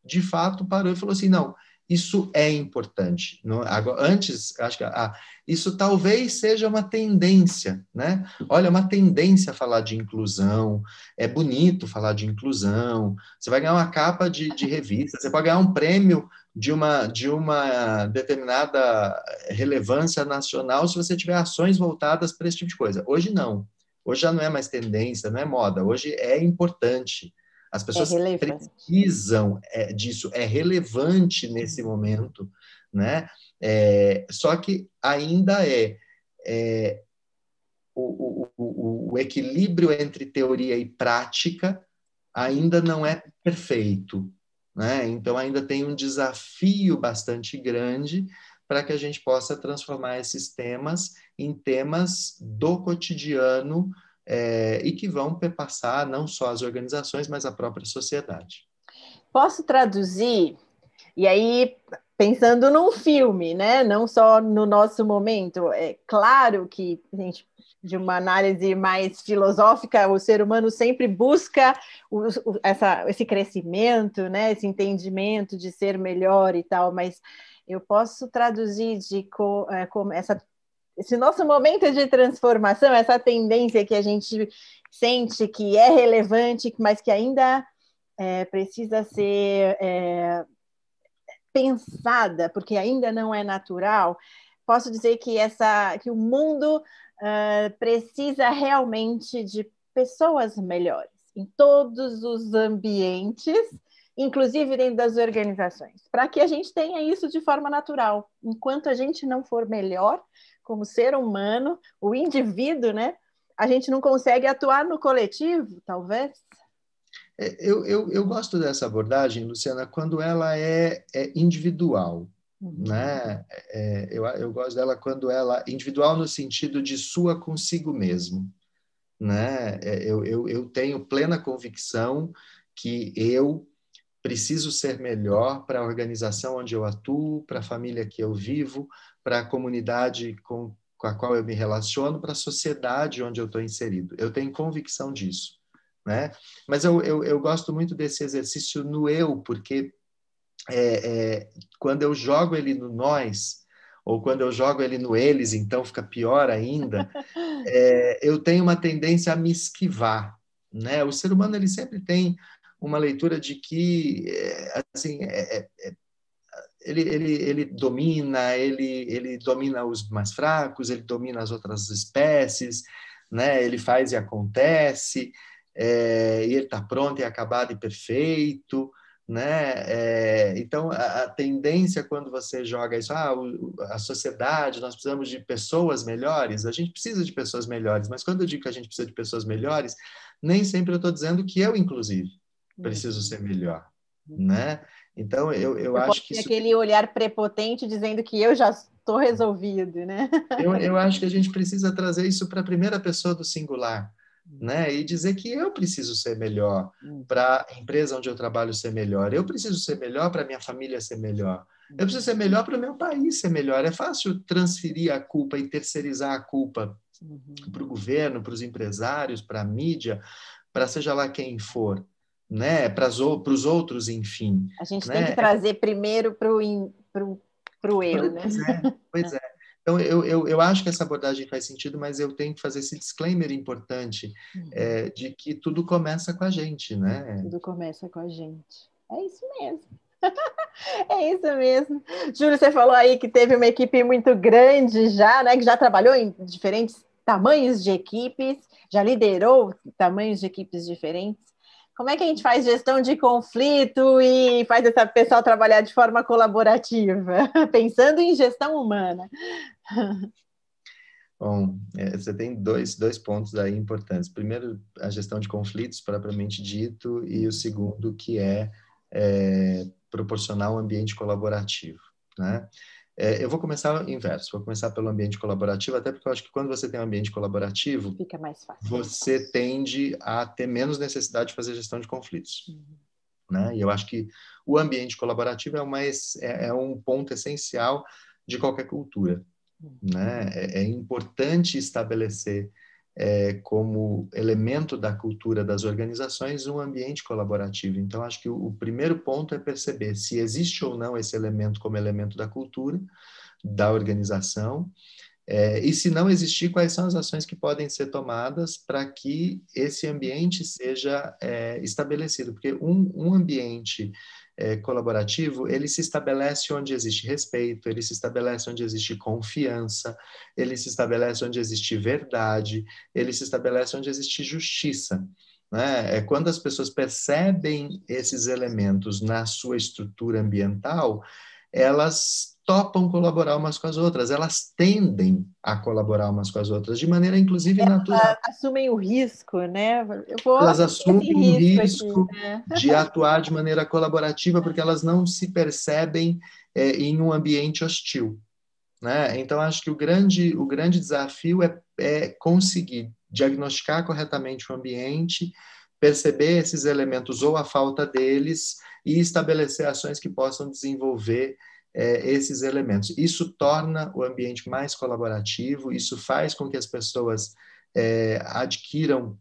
de fato, parou e falou assim, não, isso é importante. Não, agora, antes, acho que isso talvez seja uma tendência, né? Olha, uma tendência a falar de inclusão, é bonito falar de inclusão, você vai ganhar uma capa de revista, você pode ganhar um prêmio de uma determinada relevância nacional se você tiver ações voltadas para esse tipo de coisa. Hoje não. Hoje já não é mais tendência, não é moda. Hoje é importante. As pessoas precisam disso, é relevante nesse momento, né? Só que ainda o equilíbrio entre teoria e prática ainda não é perfeito, né? Então ainda tem um desafio bastante grande para que a gente possa transformar esses temas em temas do cotidiano e que vão perpassar não só as organizações, mas a própria sociedade. Posso traduzir? E aí, pensando num filme, né? Não só no nosso momento. É claro que, gente, de uma análise mais filosófica, o ser humano sempre busca esse crescimento, né? Esse entendimento de ser melhor e tal, mas eu posso traduzir como esse nosso momento de transformação, essa tendência que a gente sente que é relevante, mas que ainda precisa ser pensada, porque ainda não é natural. Posso dizer que o mundo precisa realmente de pessoas melhores em todos os ambientes, inclusive dentro das organizações, para que a gente tenha isso de forma natural. Enquanto a gente não for melhor como ser humano, o indivíduo, né, a gente não consegue atuar no coletivo, talvez. Eu gosto dessa abordagem, Luciana, quando ela é individual, né? Eu gosto dela quando ela é individual no sentido de sua consigo mesmo, né? Eu tenho plena convicção que eu preciso ser melhor para a organização onde eu atuo, para a família que eu vivo, para a comunidade com a qual eu me relaciono, para a sociedade onde eu estou inserido. Eu tenho convicção disso, né? Mas eu gosto muito desse exercício no eu, porque quando eu jogo ele no nós, ou quando eu jogo ele no eles, então fica pior ainda, eu tenho uma tendência a me esquivar, né? O ser humano ele sempre tem uma leitura de que assim, ele domina os mais fracos, ele domina as outras espécies, né? Ele faz e acontece, e ele está pronto e acabado e perfeito, né? Então, a tendência quando você joga isso, a sociedade, nós precisamos de pessoas melhores, a gente precisa de pessoas melhores, mas quando eu digo que a gente precisa de pessoas melhores, nem sempre eu estou dizendo que eu, inclusive, preciso ser melhor, né? Então, eu acho que isso... aquele olhar prepotente dizendo que eu já estou resolvido, né? Eu acho que a gente precisa trazer isso para a primeira pessoa do singular, né? E dizer que eu preciso ser melhor para a empresa onde eu trabalho ser melhor. Eu preciso ser melhor para a minha família ser melhor. Eu preciso ser melhor para o meu país ser melhor. É fácil transferir a culpa e terceirizar a culpa para o governo, para os empresários, para a mídia, para seja lá quem for, né? Para os outros, enfim. A gente né? tem que trazer primeiro para o eu, né? Pois é. Então, eu acho que essa abordagem faz sentido, mas eu tenho que fazer esse disclaimer importante de que tudo começa com a gente, né? Tudo começa com a gente. É isso mesmo. É isso mesmo. Júlio, você falou aí que teve uma equipe muito grande já, né? Que já trabalhou em diferentes tamanhos de equipes, já liderou tamanhos de equipes diferentes. Como é que a gente faz gestão de conflito e faz essa pessoal trabalhar de forma colaborativa, pensando em gestão humana? Bom, você tem dois pontos aí importantes. Primeiro, a gestão de conflitos, propriamente dito, e o segundo, que é proporcionar um ambiente colaborativo, né? Eu vou começar o inverso, vou começar pelo ambiente colaborativo, até porque eu acho que quando você tem um ambiente colaborativo, fica mais fácil. Você tende a ter menos necessidade de fazer gestão de conflitos. Né? E eu acho que o ambiente colaborativo é um ponto essencial de qualquer cultura. Né? É importante estabelecer como elemento da cultura das organizações um ambiente colaborativo. Então, acho que o primeiro ponto é perceber se existe ou não esse elemento como elemento da cultura, da organização, e se não existir, quais são as ações que podem ser tomadas para que esse ambiente seja estabelecido? Porque um ambiente colaborativo, ele se estabelece onde existe respeito, ele se estabelece onde existe confiança, ele se estabelece onde existe verdade, ele se estabelece onde existe justiça. Né? Quando as pessoas percebem esses elementos na sua estrutura ambiental, elas topam colaborar umas com as outras, elas tendem a colaborar umas com as outras, de maneira, inclusive, natural. Assumem o risco, né? Elas assumem o risco aqui, né? de atuar de maneira colaborativa, porque elas não se percebem em um ambiente hostil. Né? Então, acho que o grande desafio é conseguir diagnosticar corretamente o ambiente, perceber esses elementos ou a falta deles e estabelecer ações que possam desenvolver esses elementos. Isso torna o ambiente mais colaborativo, isso faz com que as pessoas adquiram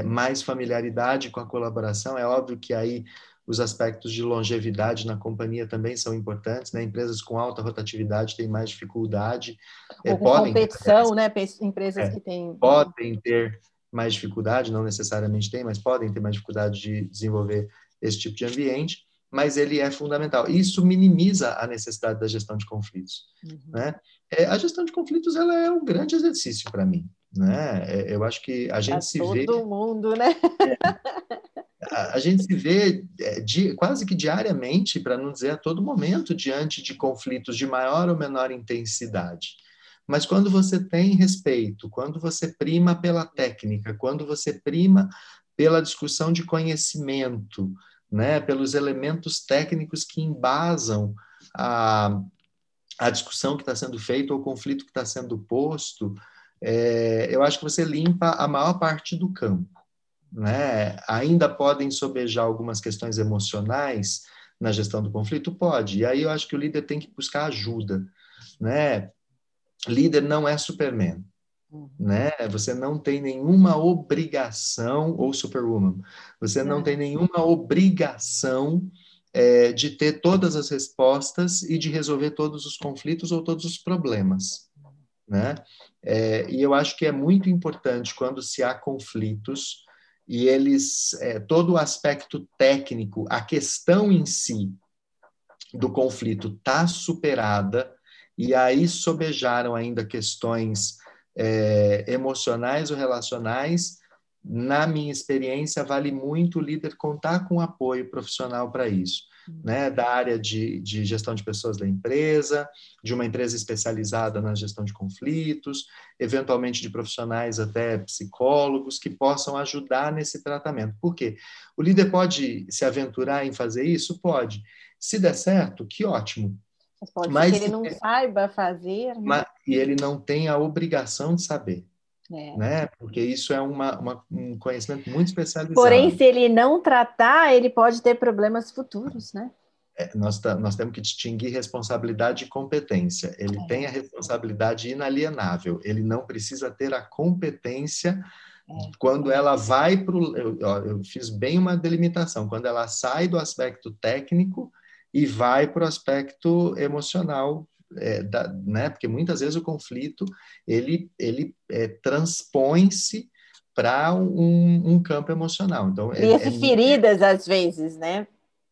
mais familiaridade com a colaboração. É óbvio que aí os aspectos de longevidade na companhia também são importantes, né? Empresas com alta rotatividade têm mais dificuldade. Ou com competição, né? Empresas que têm... Podem ter mais dificuldade, não necessariamente têm, mas podem ter mais dificuldade de desenvolver esse tipo de ambiente, mas ele é fundamental. Isso minimiza a necessidade da gestão de conflitos. Né? A gestão de conflitos ela é um grande exercício para mim. Né? Eu acho que a gente se vê... Todo mundo, né? A gente se vê quase que diariamente, para não dizer a todo momento, diante de conflitos de maior ou menor intensidade. Mas quando você tem respeito, quando você prima pela técnica, quando você prima pela discussão de conhecimento, né, pelos elementos técnicos que embasam a discussão que está sendo feita ou o conflito que está sendo posto, eu acho que você limpa a maior parte do campo. né? Ainda podem sobejar algumas questões emocionais na gestão do conflito? Pode. E aí eu acho que o líder tem que buscar ajuda, né? Líder não é Superman, né? Você não tem nenhuma obrigação, ou Superwoman, você não tem nenhuma obrigação de ter todas as respostas e de resolver todos os conflitos ou todos os problemas, né? E eu acho que é muito importante quando se há conflitos e eles, todo o aspecto técnico, a questão em si do conflito está superada, e aí sobejaram ainda questões emocionais ou relacionais. Na minha experiência, vale muito o líder contar com apoio profissional para isso, né? Da área de gestão de pessoas da empresa, de uma empresa especializada na gestão de conflitos, eventualmente de profissionais até psicólogos que possam ajudar nesse tratamento. Por quê? O líder pode se aventurar em fazer isso? Pode. Se der certo, que ótimo. Mas pode ser que ele não saiba fazer, né? E ele não tem a obrigação de saber, né? Porque isso é um conhecimento muito especializado. Porém, se ele não tratar, ele pode ter problemas futuros, né? Nós temos que distinguir responsabilidade e competência. Ele tem a responsabilidade inalienável, ele não precisa ter a competência quando ela vai para o... Eu fiz bem uma delimitação, quando ela sai do aspecto técnico e vai para o aspecto emocional, né? Porque muitas vezes o conflito ele transpõe-se para um campo emocional. Então, cria-se feridas às vezes, né?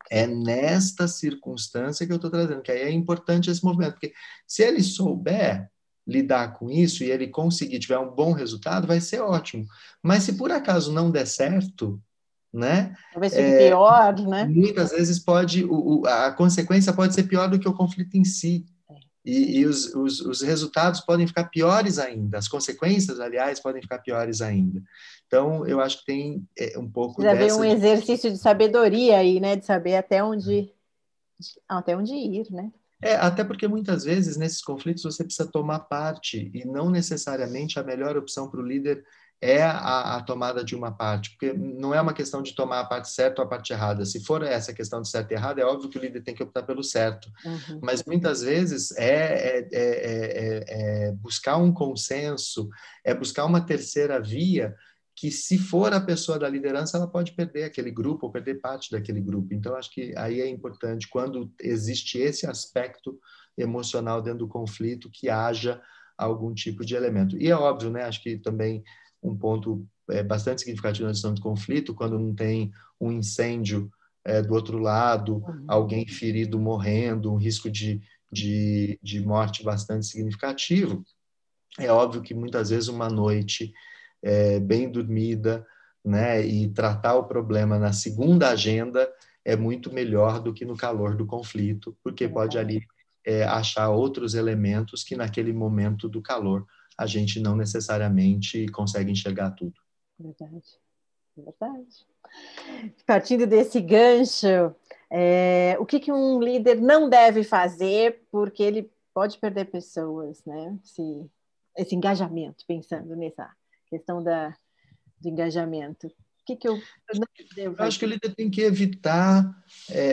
É nesta circunstância que eu estou trazendo, que aí é importante esse movimento, porque se ele souber lidar com isso e ele conseguir tiver um bom resultado, vai ser ótimo. Mas se por acaso não der certo, né? Talvez fique pior, né? Muitas vezes a consequência pode ser pior do que o conflito em si. E os resultados podem ficar piores ainda, as consequências, aliás, podem ficar piores ainda. Então, eu acho que tem um pouco precisa haver um exercício de sabedoria aí, né? De saber até onde ir, né? Até porque muitas vezes nesses conflitos você precisa tomar parte e não necessariamente a melhor opção para o líder é a tomada de uma parte, porque não é uma questão de tomar a parte certa ou a parte errada. Se for essa questão de certo e errado, é óbvio que o líder tem que optar pelo certo. Mas muitas vezes é buscar um consenso, é buscar uma terceira via que, se for a pessoa da liderança, ela pode perder aquele grupo ou perder parte daquele grupo. Então, acho que aí é importante, quando existe esse aspecto emocional dentro do conflito, que haja algum tipo de elemento. E é óbvio, né? Acho que também um ponto bastante significativo na gestão de conflito, quando não tem um incêndio do outro lado, alguém ferido morrendo, um risco de morte bastante significativo, é óbvio que muitas vezes uma noite bem dormida, né, e tratar o problema na segunda agenda é muito melhor do que no calor do conflito, porque pode ali achar outros elementos que naquele momento do calor a gente não necessariamente consegue enxergar tudo. Verdade. Partindo desse gancho, o que um líder não deve fazer, porque ele pode perder pessoas, né? Esse engajamento, pensando nessa questão do engajamento. O que eu não devo fazer? Eu acho que o líder tem que evitar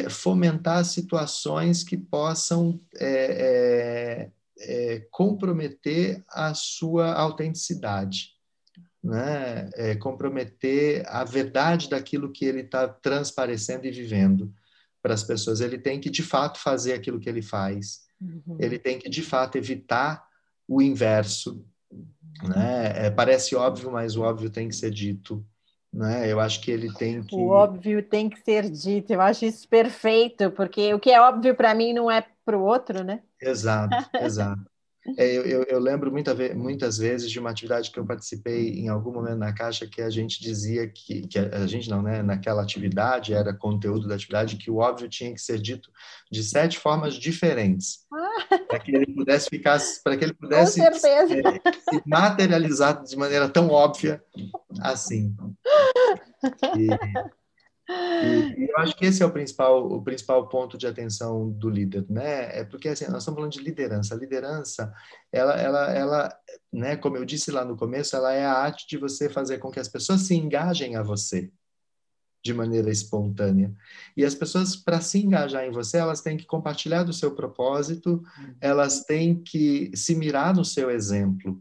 fomentar situações que possam comprometer a sua autenticidade, né? Comprometer a verdade daquilo que ele está transparecendo e vivendo para as pessoas. Ele tem que, de fato, fazer aquilo que ele faz. Ele tem que, de fato, evitar o inverso, né? Parece óbvio, mas o óbvio tem que ser dito, né? Eu acho que ele tem que... O óbvio tem que ser dito. Eu acho isso perfeito, porque o que é óbvio para mim não é para o outro, né? Exato, exato. Eu lembro muitas vezes de uma atividade que eu participei em algum momento na Caixa, que a gente dizia que a gente não, né? Naquela atividade, era conteúdo da atividade, que o óbvio tinha que ser dito de 7 formas diferentes, para que ele pudesse se materializar de maneira tão óbvia assim. E eu acho que esse é o principal ponto de atenção do líder, né? É porque assim, nós estamos falando de liderança. A liderança, ela, né? Como eu disse lá no começo, ela é a arte de você fazer com que as pessoas se engajem a você de maneira espontânea. E as pessoas, para se engajar em você, elas têm que compartilhar do seu propósito, elas têm que se mirar no seu exemplo,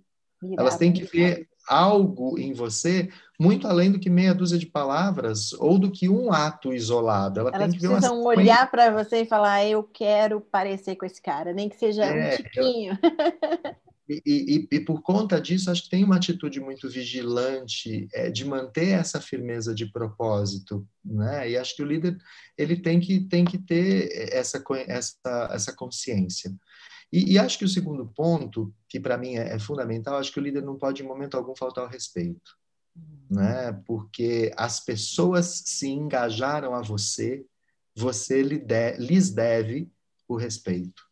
elas têm que ver algo em você muito além do que meia dúzia de palavras ou do que um ato isolado. Ela tem Elas que ver uma precisam sequência. olhar para você e falar, eu quero parecer com esse cara, nem que seja um É, tiquinho. e por conta disso, acho que tem uma atitude muito vigilante de manter essa firmeza de propósito, né? E acho que o líder ele tem que ter essa consciência. E acho que o segundo ponto, que para mim é fundamental, acho que o líder não pode, em momento algum, faltar ao respeito, né? Porque as pessoas se engajaram a você, você lhes deve o respeito,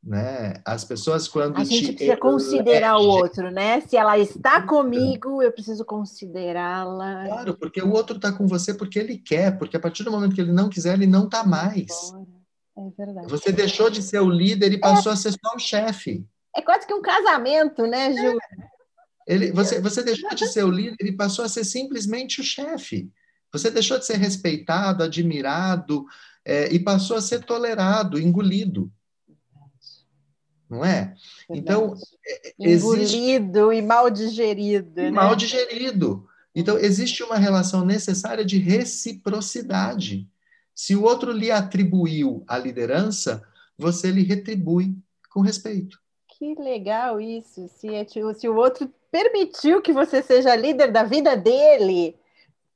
né? As pessoas, A quando gente te precisa considerar o elegem, outro, né? Se ela está comigo, eu preciso considerá-la. claro, porque o outro está com você porque ele quer, porque a partir do momento que ele não quiser, ele não está mais. Embora. É verdade. Você deixou de ser o líder e passou a ser só o chefe. É quase que um casamento, né, Ju? Você deixou de ser o líder e passou a ser simplesmente o chefe. Você deixou de ser respeitado, admirado, e passou a ser tolerado, engolido, não é? Verdade. Então, existe Engolido e mal digerido, mal né? digerido. Então, existe uma relação necessária de reciprocidade. Se o outro lhe atribuiu a liderança, você lhe retribui com respeito. Que legal isso. Se o outro permitiu que você seja líder da vida dele,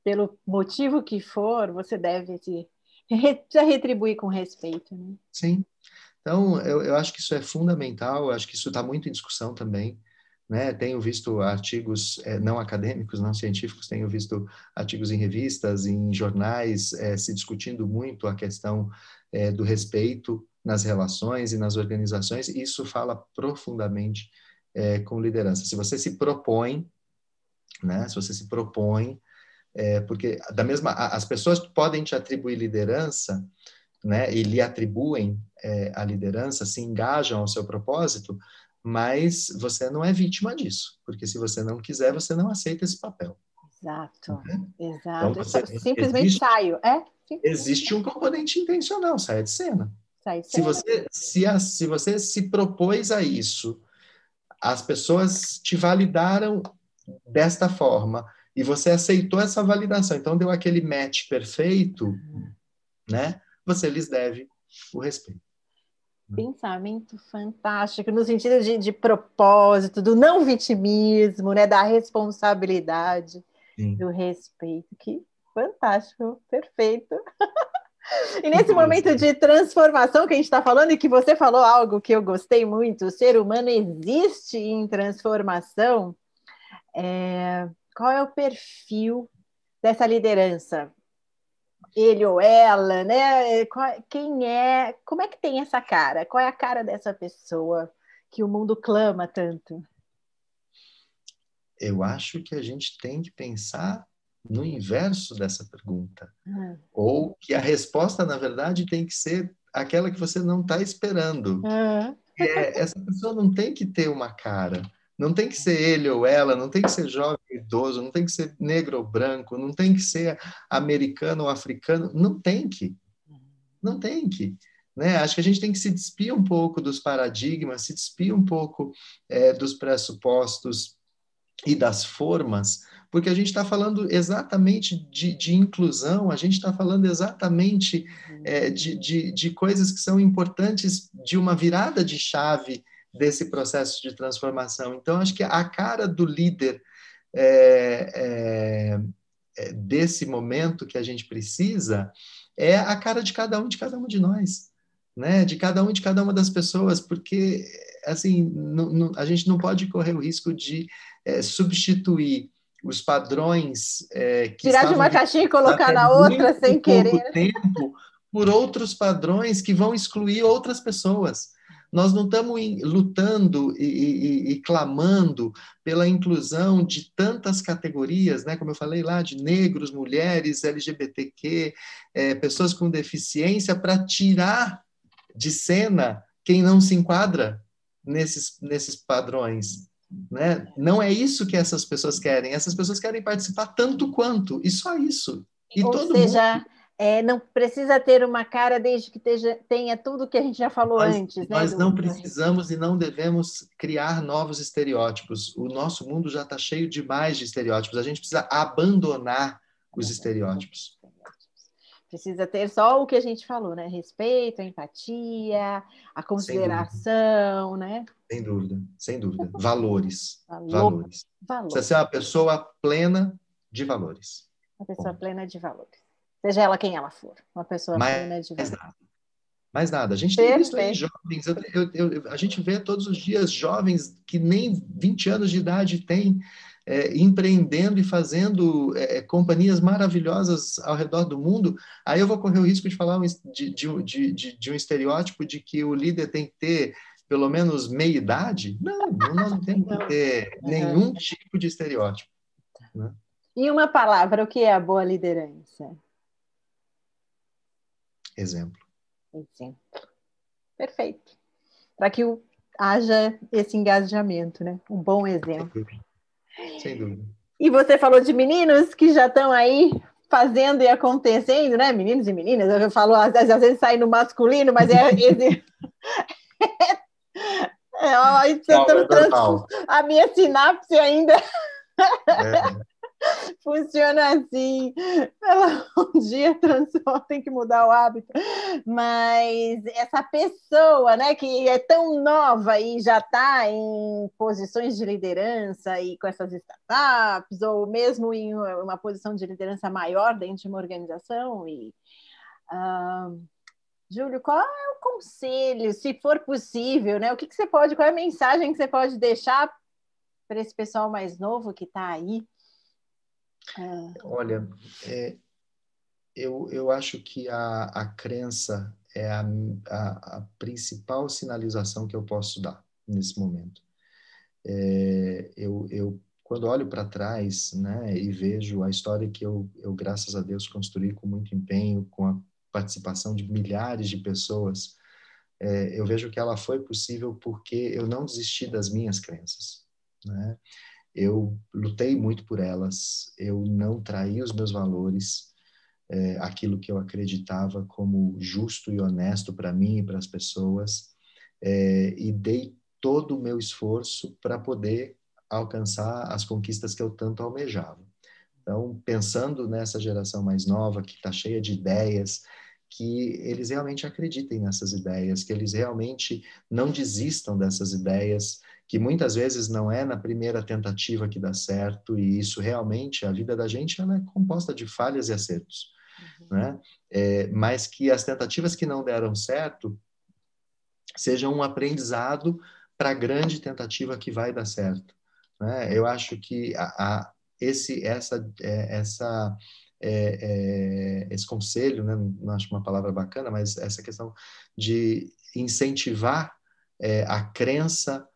pelo motivo que for, você deve se retribuir com respeito, né? Sim. Então, eu acho que isso é fundamental, eu acho que isso está muito em discussão também, né? Tenho visto artigos não acadêmicos, não científicos, tenho visto artigos em revistas, em jornais, se discutindo muito a questão do respeito nas relações e nas organizações, e isso fala profundamente com liderança. Se você se propõe, né? Se você se propõe, porque as pessoas podem te atribuir liderança, né, e lhe atribuem a liderança, se engajam ao seu propósito, mas você não é vítima disso, porque se você não quiser, você não aceita esse papel. Exato, Né? Então, exato. Simplesmente saio. Simplesmente existe um componente intencional, saia de cena. sai de Se cena. você se propôs a isso, as pessoas te validaram desta forma, e você aceitou essa validação, então deu aquele match perfeito, né? Você lhes deve o respeito. Pensamento fantástico, no sentido de propósito, do não vitimismo, né, da responsabilidade, Sim. do respeito. Que fantástico, perfeito. E Que nesse bom, momento Luciana. de transformação que a gente está falando, e que você falou algo que eu gostei muito, o ser humano existe em transformação, qual é o perfil dessa liderança? Ele ou ela, né? Quem é? Como é que tem essa cara? Qual é a cara dessa pessoa que o mundo clama tanto? Eu acho que a gente tem que pensar no inverso dessa pergunta. Ou que a resposta, na verdade, tem que ser aquela que você não está esperando. Ah, Essa pessoa não tem que ter uma cara. Não tem que ser ele ou ela, não tem que ser jovem ou idoso, não tem que ser negro ou branco, não tem que ser americano ou africano. Não tem que. Não tem que. Né? Acho que a gente tem que se despir um pouco dos paradigmas, se despir um pouco dos pressupostos e das formas, porque a gente está falando exatamente de inclusão, a gente está falando exatamente de coisas que são importantes, de uma virada de chave desse processo de transformação. Então, acho que a cara do líder desse momento que a gente precisa é a cara de cada um de nós, né? De cada um de cada uma das pessoas, porque assim a gente não pode correr o risco de substituir os padrões que tirar de estavam uma caixinha e colocar até na muito outra sem pouco querer. tempo por outros padrões que vão excluir outras pessoas. Nós não estamos lutando e clamando pela inclusão de tantas categorias, né? Como eu falei lá, de negros, mulheres, LGBTQ, pessoas com deficiência, para tirar de cena quem não se enquadra nesses padrões. Né? Não é isso que essas pessoas querem. Essas pessoas querem participar tanto quanto, e só isso. E Ou todo mundo. seja, não precisa ter uma cara desde que tenha tudo que a gente já falou antes, né? Nós não precisamos e não devemos criar novos estereótipos. O nosso mundo já está cheio demais de estereótipos. A gente precisa abandonar os estereótipos. Precisa ter só o que a gente falou, né? Respeito, a empatia, a consideração, né? Sem dúvida, sem dúvida. Valores. Valores. Precisa ser uma pessoa plena de valores. Uma pessoa plena de valores. Seja ela quem ela for. Uma pessoa plena de valores. Mais nada. A gente tem visto aí jovens, a gente vê todos os dias jovens que nem 20 anos de idade têm, empreendendo e fazendo companhias maravilhosas ao redor do mundo. Aí eu vou correr o risco de falar de um estereótipo de que o líder tem que ter pelo menos meia idade. Não, nós não temos que ter nenhum tipo de estereótipo. Né? E uma palavra, o que é a boa liderança? Exemplo. Perfeito. Para que haja esse engajamento, né? Um bom exemplo. Sem dúvida. E você falou de meninos que já estão aí fazendo e acontecendo, né? Meninos e meninas, eu falo, às vezes sai no masculino, mas a minha sinapse ainda funciona assim. Um dia transforma, tem que mudar o hábito. Mas essa pessoa, né, que é tão nova e já está em posições de liderança e com essas startups, ou mesmo em uma posição de liderança maior dentro de uma organização. Júlio, qual é o conselho, se for possível, né? Qual é a mensagem que você pode deixar para esse pessoal mais novo que está aí? Olha, eu acho que a crença é a principal sinalização que eu posso dar nesse momento. Eu quando olho para trás, né, e vejo a história que eu, graças a Deus, construí com muito empenho, com a participação de milhares de pessoas, eu vejo que ela foi possível porque eu não desisti das minhas crenças, né? Eu lutei muito por elas, eu não traí os meus valores, aquilo que eu acreditava como justo e honesto para mim e para as pessoas, e dei todo o meu esforço para poder alcançar as conquistas que eu tanto almejava. Então, pensando nessa geração mais nova, que está cheia de ideias, que eles realmente acreditem nessas ideias, que eles realmente não desistam dessas ideias, que muitas vezes não é na primeira tentativa que dá certo, e isso realmente, a vida da gente, ela é composta de falhas e acertos, né? Mas que as tentativas que não deram certo sejam um aprendizado para a grande tentativa que vai dar certo, né? Eu acho que esse conselho, né, não acho uma palavra bacana, mas essa questão de incentivar a crença,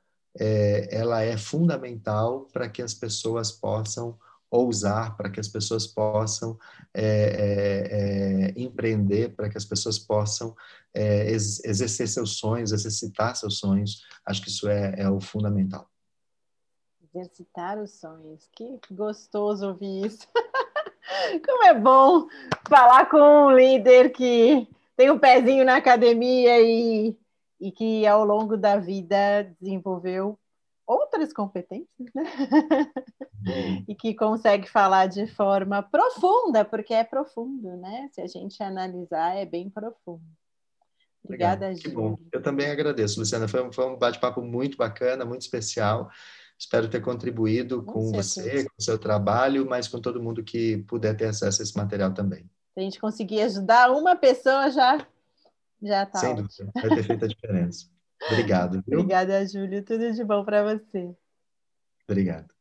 ela é fundamental para que as pessoas possam ousar, para que as pessoas possam empreender, para que as pessoas possam exercer seus sonhos, exercitar seus sonhos. Acho que isso é o fundamental. Exercitar os sonhos. Que gostoso ouvir isso. Como é bom falar com um líder que tem um pezinho na academia e que ao longo da vida desenvolveu outras competências, né? E que consegue falar de forma profunda, porque é profundo, né? Se a gente analisar, é bem profundo. Obrigada, Júlia. Que bom. Eu também agradeço, Luciana. Foi um bate-papo muito bacana, muito especial. Espero ter contribuído com você, com o seu trabalho, mas com todo mundo que puder ter acesso a esse material também. Se a gente conseguir ajudar uma pessoa, já está Sem ótimo. dúvida, vai ter feito a diferença. Obrigado, viu? Obrigada, Júlio. Tudo de bom para você. Obrigado.